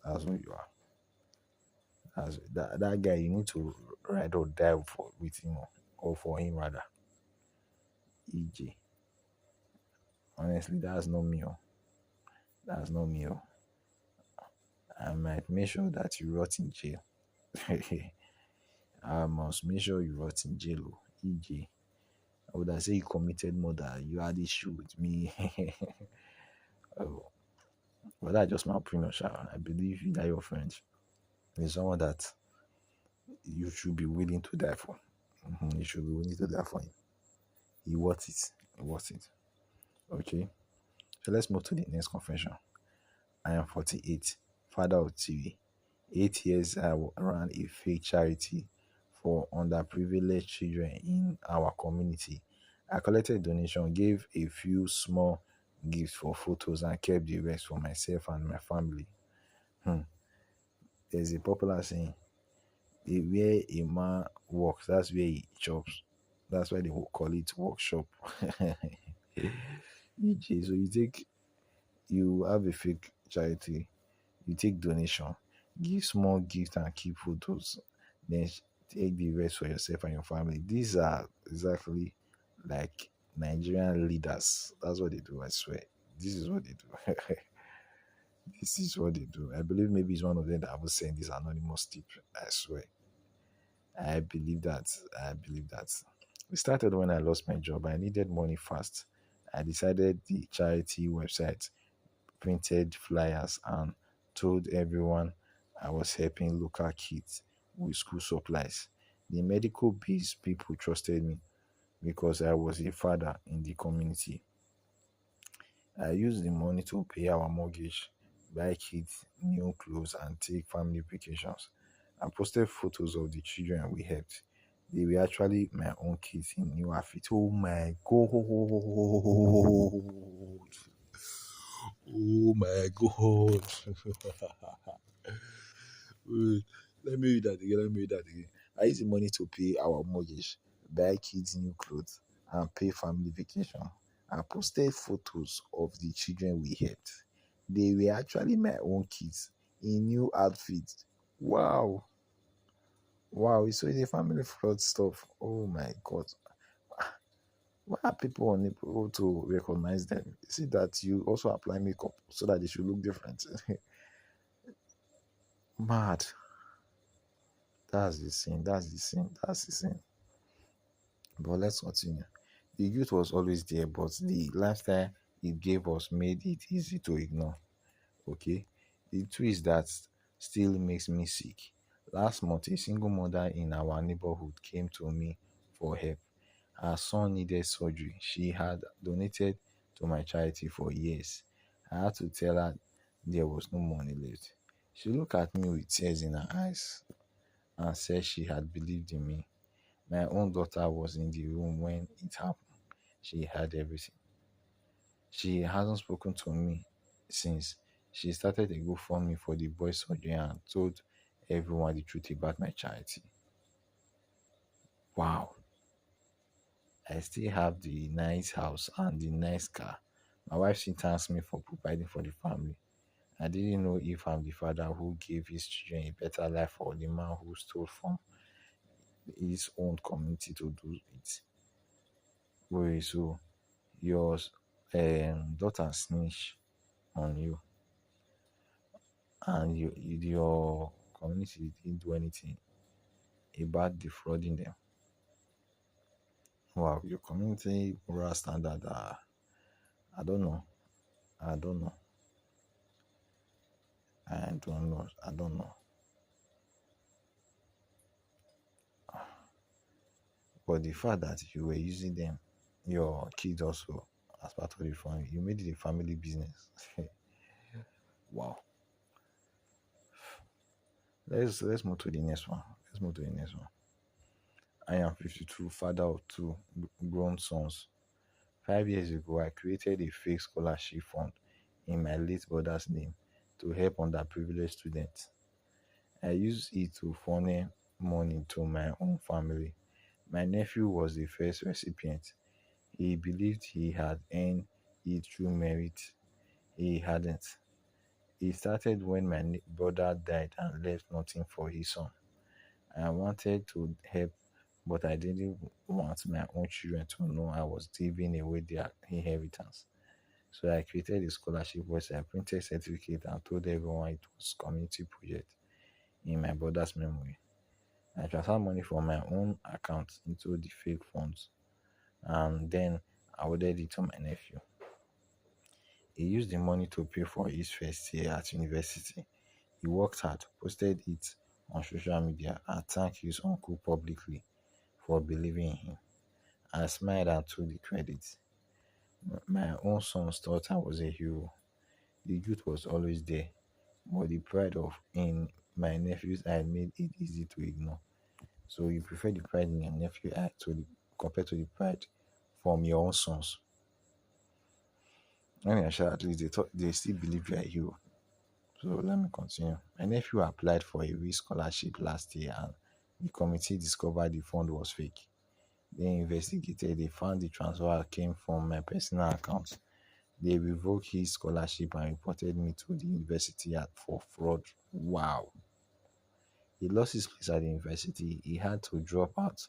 That's who you are. That guy, you need to ride or die with him, or for him rather. EJ. Honestly, that's not me. That's not me. I might make sure that you rot in jail. I must make sure you rot in jail. EJ. I would have said you committed murder. You had issue with me. Oh, but that's just my opinion, Sharon. I believe you that your friend is someone that you should be willing to die for. You should be willing to die for him. He worth it. He worth it. Okay. So let's move to the next confession. I am 48, father of three. 8 years I ran a fake charity for underprivileged children in our community. I collected donation, gave a few small gifts for photos, and kept the rest for myself and my family. Hmm. There's a popular saying, where a man works, that's where he chops. That's why they will call it workshop. EJ, so you have a fake charity, you take donation, give small gift and keep photos, then take the rest for yourself and your family. These are exactly like Nigerian leaders. That's what they do, I swear. This is what they do. This is what they do. I believe maybe it's one of them that was saying this anonymous tip. I swear. I believe that. I believe that. It started when I lost my job. I needed money fast. I decided the charity website, printed flyers, and told everyone I was helping local kids with school supplies. The medical biz people trusted me because I was a father in the community. I used the money to pay our mortgage, buy kids new clothes, and take family vacations. I posted photos of the children we helped. They were actually my own kids in new outfits. Oh my god! Oh my god! Wait, let me read that again. Let me read that again. I used the money to pay our mortgage, buy kids new clothes, and pay family vacation. I posted photos of the children we helped. They were actually my own kids in new outfits. Wow. Wow. So it's a family fraud stuff. Oh my God. Why are people unable to recognize them? Is it that you also apply makeup so that they should look different? Mad. That's the sin. That's the sin. That's the sin. But let's continue. The youth was always there, but the lifestyle it gave us made it easy to ignore. Okay. The twist that still makes me sick. Last month, a single mother in our neighborhood came to me for help. Her son needed surgery. She had donated to my charity for years. I had to tell her there was no money left. She looked at me with tears in her eyes and said she had believed in me. My own daughter was in the room when it happened. She had everything. She hasn't spoken to me since. She started a GoFundMe for the boy's surgery and told everyone the truth about my charity. Wow. I still have the nice house and the nice car. My wife still thanks me for providing for the family. I didn't know if I'm the father who gave his children a better life or the man who stole from his own community to do it. Wait, so your daughter snitch on you and your community didn't do anything about defrauding them. Wow, your community moral standard I don't know. I don't know. I don't know. I don't know. But the fact that you were using them, your kids also, as part of the family, you made it a family business. Wow. Let's move to the next one. Let's move to the next one. I am 52, father of two grown sons. 5 years ago, I created a fake scholarship fund in my late brother's name to help underprivileged students. I used it to funnel money to my own family. My nephew was the first recipient. He believed he had earned it through merit. He hadn't. It started when my brother died and left nothing for his son. I wanted to help, but I didn't want my own children to know I was giving away their inheritance. So I created a scholarship website, printed certificate, and told everyone it was community project in my brother's memory. I transferred money from my own account into the fake funds, and then I ordered it to my nephew. He used the money to pay for his first year at university. He worked hard, posted it on social media, and thanked his uncle publicly. for believing in him. I smiled and took the credit. My own sons thought I was a hero. The youth was always there, but the pride of in my nephews I made it easy to ignore. So you prefer the pride in your nephew compared to the pride from your own sons. I mean, sure, at least they still believe you are a hero. So let me continue. My nephew applied for a re scholarship last year, and the committee discovered the fund was fake. They investigated, they found the transfer came from my personal account. They revoked his scholarship and reported me to the university for fraud. Wow. He lost his place at the university. He had to drop out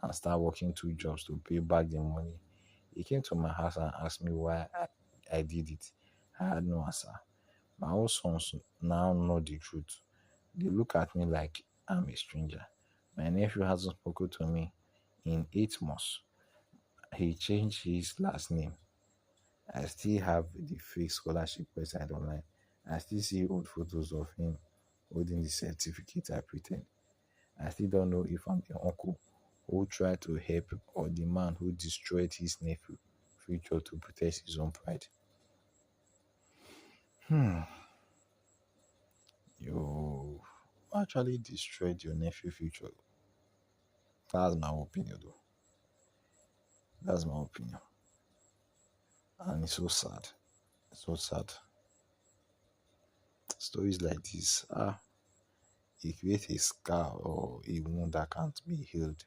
and start working two jobs to pay back the money. He came to my house and asked me why I did it. I had no answer. My own sons now know the truth. They look at me like I'm a stranger. My nephew hasn't spoken to me in 8 months. He changed his last name. I still have the fake scholarship website online. I still see old photos of him holding the certificate I pretend. I still don't know if I'm the uncle who tried to help or the man who destroyed his nephew' future to protect his own pride. You actually destroyed your nephew's future. That's my opinion, though. That's my opinion. And it's so sad. So sad. Stories like this, it creates a scar or a wound that can't be healed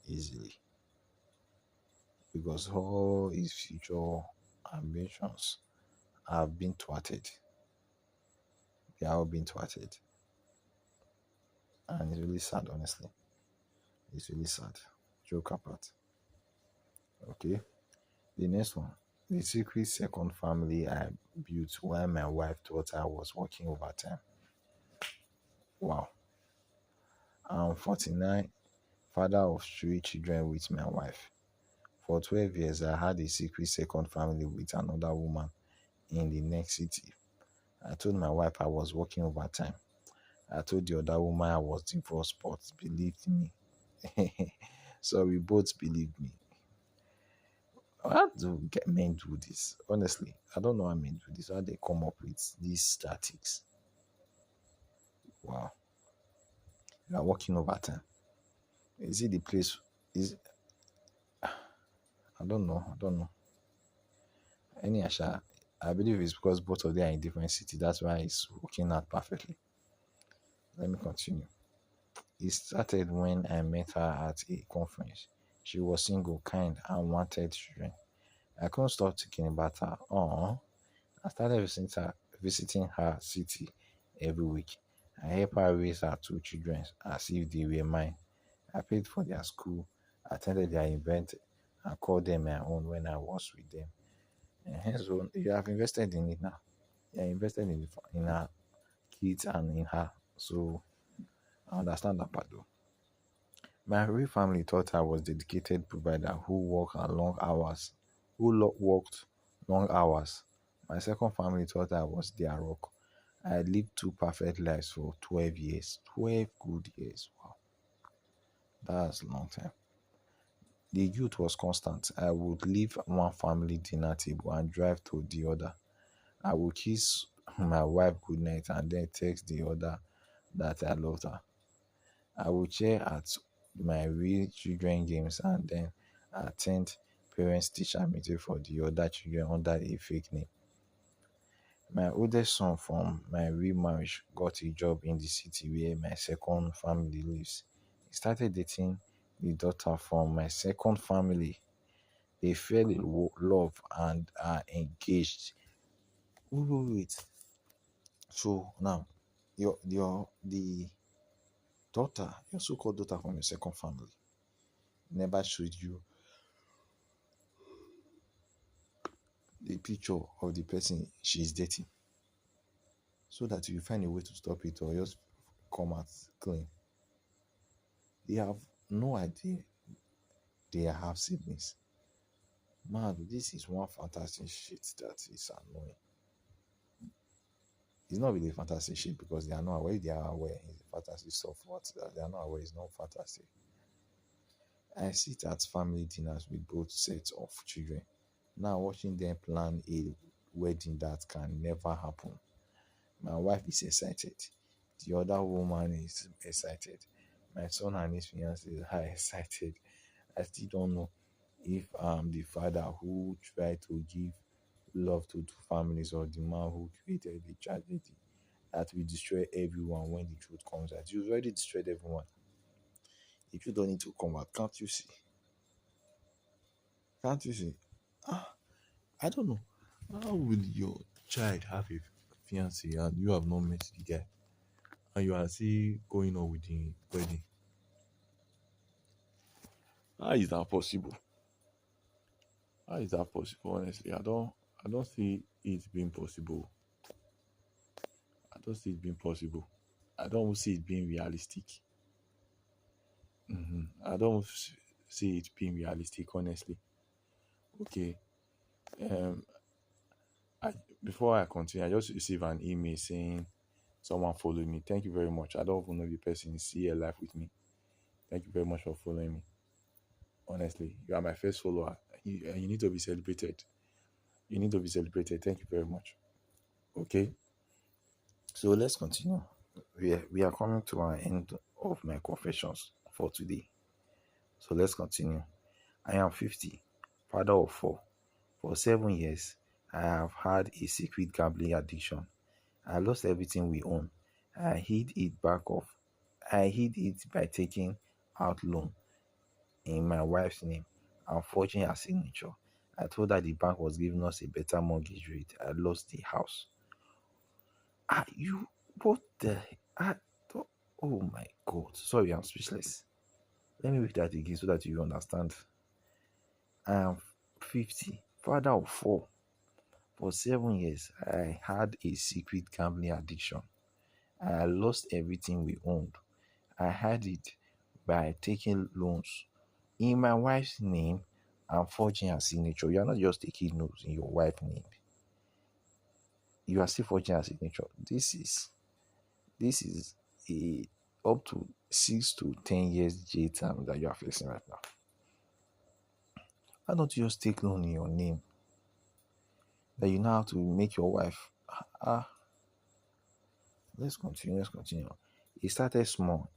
easily. Because all his future ambitions have been thwarted. They are all been thwarted. And it's really sad, honestly. It's really sad. Joke apart. Okay. The next one. The secret second family I built while my wife thought I was working overtime. Wow. I'm 49, father of three children with my wife. For 12 years, I had a secret second family with another woman in the next city. I told my wife I was working overtime. I told the other woman I was divorced, but believed me. So we both believed me. How do men do this? Honestly, I don't know how men do this. How they come up with these statistics? Wow, you are working overtime. Is it the place? Is I don't know. I don't know. Any Asha, I believe it's because both of them are in different cities. That's why it's working out perfectly. Let me continue. It started when I met her at a conference. She was single, kind, and wanted children. I couldn't stop thinking about her. Oh, I started visiting her city every week. I helped her raise her two children as if they were mine. I paid for their school, attended their event, and called them my own when I was with them. So you have invested in it now. You are invested in her kids and in her. So I understand that part though. My real family thought I was dedicated provider who worked long hours. My second family thought I was their rock. I lived two perfect lives for 12 years. 12 good years. Wow, that's a long time. The youth was constant. I would leave one family dinner table and drive to the other. I would kiss my wife goodnight and then text the other that I loved her. I would cheer at my real children games and then attend parents teacher meeting for the other children under a fake name. My oldest son from my real marriage got a job in the city where my second family lives. He started dating the daughter from my second family. They fell in love and are engaged. Wait. So now, your the daughter, your so-called daughter from your second family, never showed you the picture of the person she's dating, so that you find a way to stop it or just come out clean. They have no idea they have siblings. Man, this is one fantastic shit that is annoying. It's not really fantastic shit because they are not aware. If they are aware, it's fantasy stuff. What they are not aware is not fantastic. I sit at family dinners with both sets of children. Now watching them plan a wedding that can never happen. My wife is excited. The other woman is excited. My son and his fiance are excited. I still don't know if I'm the father who tried to give love to two families or the man who created the tragedy that will destroy everyone when the truth comes out. You've already destroyed everyone. The truth don't need to come out. Can't you see? Can't you see? Ah, I don't know. How will your child have a fiance and you have not met the guy and you are still going on with the wedding? How is that possible? How is that possible? Honestly, I don't see it being possible. I don't see it being possible. I don't see it being realistic. I don't see it being realistic, honestly. Okay. Um, I, before I continue, I just received an email saying someone followed me. Thank you very much. I don't even know the person is here live with me. Thank you very much for following me. Honestly, you are my first follower. You need to be celebrated. You need to be celebrated. Thank you very much. Okay, so let's continue. We are coming to an end of my confessions for today. So let's continue. I am 50, father of four. For 7 years, I have had a secret gambling addiction. I lost everything we own. I hid it back off. I hid it by taking out loan in my wife's name and forging her signature. I told her the bank was giving us a better mortgage rate. I lost the house. Ah, you, what the? I, oh my God. Sorry, I'm speechless. Let me read that again so that you understand. I am 50, father of four. For 7 years, I had a secret gambling addiction. I lost everything we owned. I had it by taking loans in my wife's name and forging her signature. You are not just taking notes in your wife's name. You are still forging her signature. This is a up to 6 to 10 years jail term that you are facing right now. Why don't you just take loan in your name that you now have to make your wife? Ah, let's continue. Let's continue. It started small.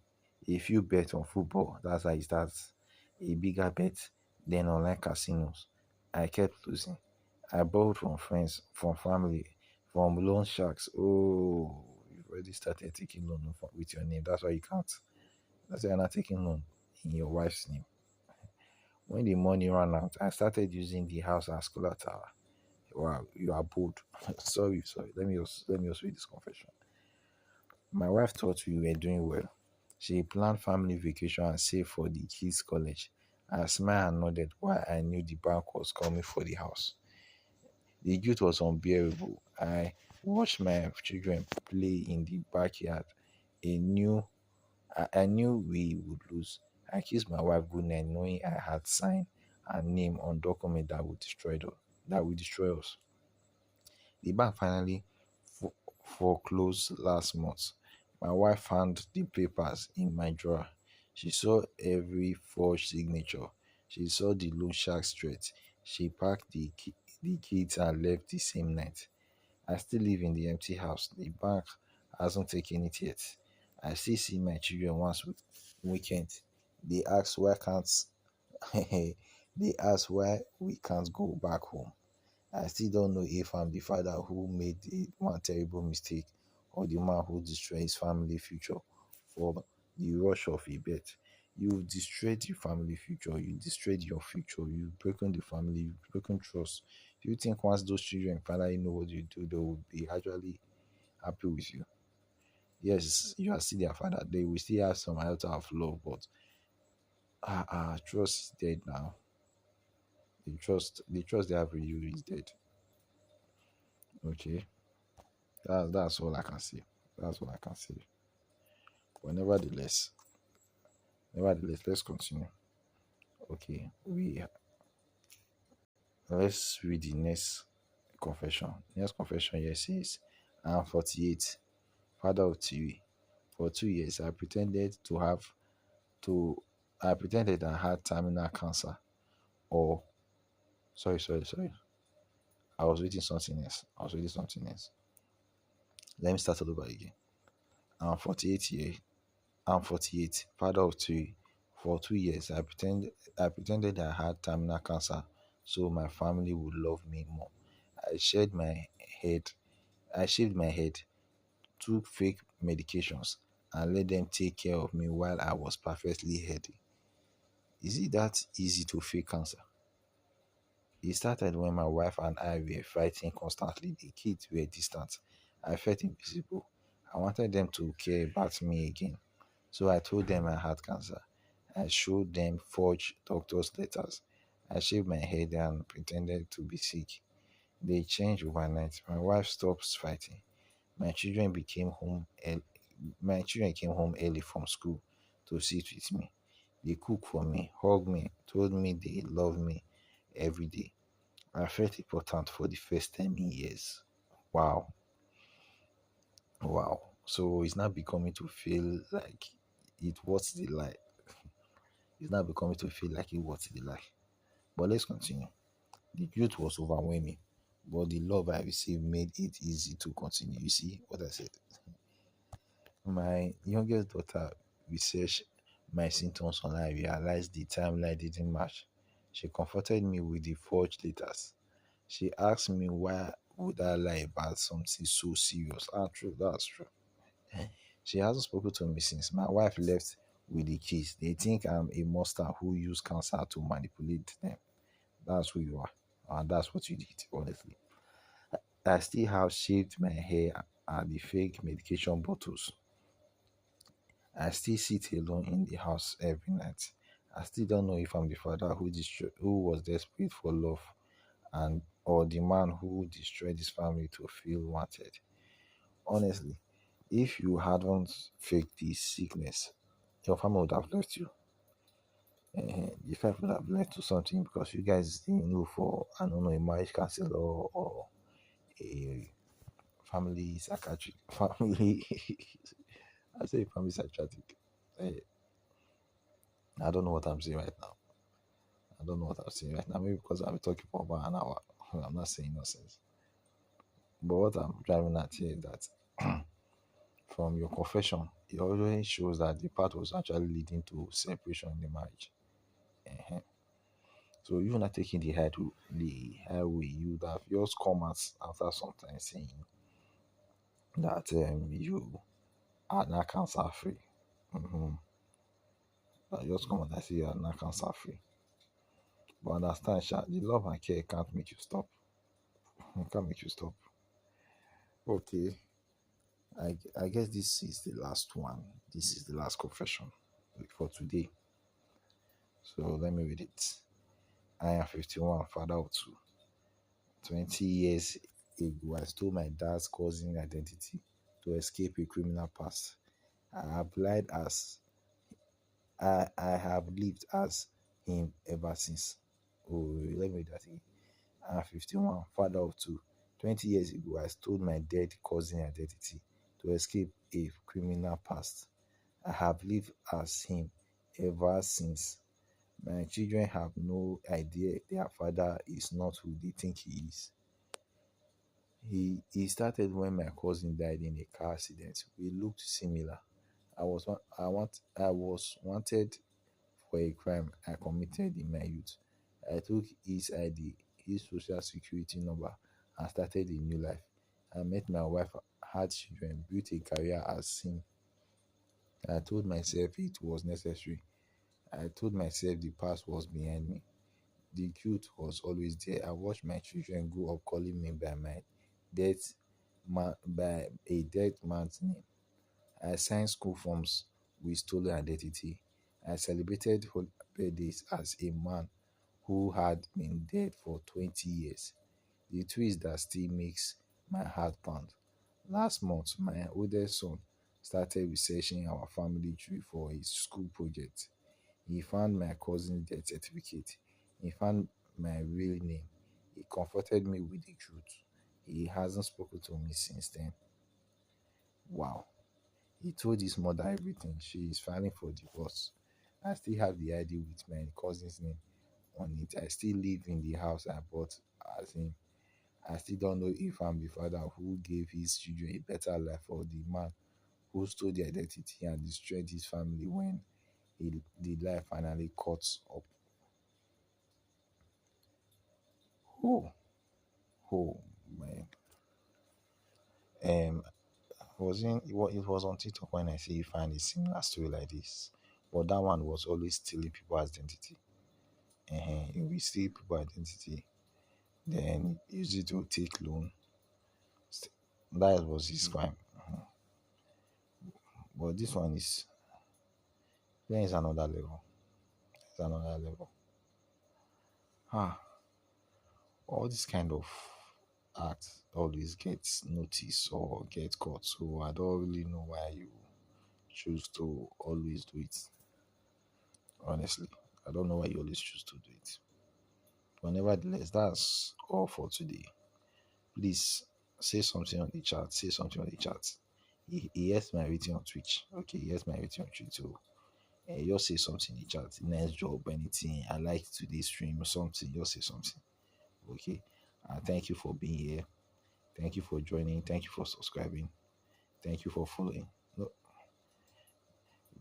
A few bets on football. That's how it starts. A bigger bet, then online casinos. I kept losing. I borrowed from friends, from family, from loan sharks. Oh, you've already started taking loan with your name. That's why you can't. That's why you're not taking loan in your wife's name. When the money ran out, I started using the house as collateral. Wow, you are bold. sorry. Let me just read this confession. My wife thought we were doing well. She planned family vacation and saved for the kids' college. I smiled and nodded while I knew the bank was coming for the house. The guilt was unbearable. I watched my children play in the backyard. I knew, I knew we would lose. I kissed my wife goodnight, knowing I had signed her name on document that would destroy us. The bank finally fo- foreclosed last month. My wife found the papers in my drawer. She saw every forged signature. She saw the loan shark threat. She packed the kids and left the same night. I still live in the empty house. The bank hasn't taken it yet. I still see my children once weekend. They ask why can't they ask why we can't go back home. I still don't know if I'm the father who made one terrible mistake or the man who destroyed his family future for the rush of a bet. You've destroyed your family future, you destroyed your future, you've broken the family, you've broken trust. Do you think once those children finally know what you do, they will be actually happy with you? Yes, you are still their father. They will still have some iota of love, but trust is dead now. The trust they have in you is dead. Okay. That's all I can say. That's all I can say. But nevertheless, let's continue. Okay, let's read the next confession. Next confession here says, I'm 48, father of three. For 2 years, I pretended to I pretended I had terminal cancer. Or sorry. I was reading something else. Let me start all over again. I'm 48 years. I'm 48, father of three. For 2 years, I pretended I had terminal cancer so my family would love me more. I shaved my head. I shaved my head, took fake medications, and let them take care of me while I was perfectly healthy. Is it that easy to fake cancer? It started when my wife and I were fighting constantly. The kids were distant. I felt invisible. I wanted them to care about me again. So I told them I had cancer. I showed them forged doctor's letters. I shaved my head and pretended to be sick. They changed overnight. My wife stopped fighting. My children became home. My children came home early from school to sit with me. They cooked for me, hugged me, told me they love me every day. I felt important for the first time in years. Wow, wow. So it's not becoming to feel like it was the lie. It's not becoming to feel like it was the lie. But let's continue. The guilt was overwhelming, but the love I received made it easy to continue. You see what I said? My youngest daughter researched my symptoms online and realized the timeline didn't match. She comforted me with the forged letters. She asked me why would I lie about something so serious. Ah, true, that's true. She hasn't spoken to me since. My wife left with the kids. They think I'm a monster who used cancer to manipulate them. That's who you are. And that's what you did, honestly. I still have shaved my hair and the fake medication bottles. I still sit alone in the house every night. I still don't know if I'm the father who was desperate for love and or the man who destroyed his family to feel wanted. Honestly, if you hadn't faked this sickness, your family would have left you. The family would have left to something because you guys didn't know for, I don't know, a marriage counselor or a family psychiatric family. I say family psychiatric. Eh, I don't know what I'm saying right now. I don't know what I'm saying right now. Maybe because I've been talking for about an hour. I'm not saying nonsense. But what I'm driving at here is that from your confession, it already shows that the part was actually leading to separation in the marriage. Ehen. So you're not taking the highway, you would have just come out after some time saying that you are not cancer free. Mm-hmm. That just come out and say you are not cancer free. But understand, Sha, the love and care can't make you stop. It can't make you stop. Okay, I guess this is the last one. This is the last confession for today. So let me read it. I am 51, father of two. 20 years ago, I stole my dad's cousin identity to escape a criminal past. I have lied as I have lived as him ever since. Oh, let me read that again. I am 51, father of two. 20 years ago, I stole my dead cousin identity to escape a criminal past. I have lived as him ever since. My children have no idea their father is not who they think he is. He started when my cousin died in a car accident. We looked similar. I was wanted for a crime I committed in my youth. I took his ID, his social security number, and started a new life. I met my wife, had children, built a career as him. I told myself it was necessary. I told myself the past was behind me. The guilt was always there. I watched my children grow up calling me by a dead man's name. I signed school forms with stolen identity. I celebrated birthdays as a man who had been dead for 20 years. The twist that still makes my heart pound. Last month, my oldest son started researching our family tree for his school project. He found my cousin's death certificate. He found my real name. He comforted me with the truth. He hasn't spoken to me since then. Wow. He told his mother everything. She is filing for divorce. I still have the ID with my cousin's name on it. I still live in the house I bought as in. I still don't know if I'm the father who gave his children a better life or the man who stole the identity and destroyed his family when the life finally cuts up. Oh, oh man. Um, it was on TikTok when I see you find a similar story like this, but that one was always stealing people's identity. He will steal people's identity, then use it to take loan. That was his crime. But this one is then is another level. It's another level. Ah, all this kind of act always gets noticed or get caught. So I don't really know why you choose to always do it. Honestly, I don't know why you always choose to do it. But nevertheless, that's all for today. Please say something on the chat. Say something on the chat. Here's my rating on Twitch. Okay, here's my rating on Twitch too. Just say something in the chat. Nice job, anything. I like today's stream or something. Just say something. Okay. Thank you for being here. Thank you for joining. Thank you for subscribing. Thank you for following. No,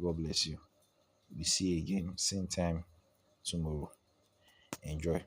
God bless you. We see you again, same time tomorrow. Enjoy.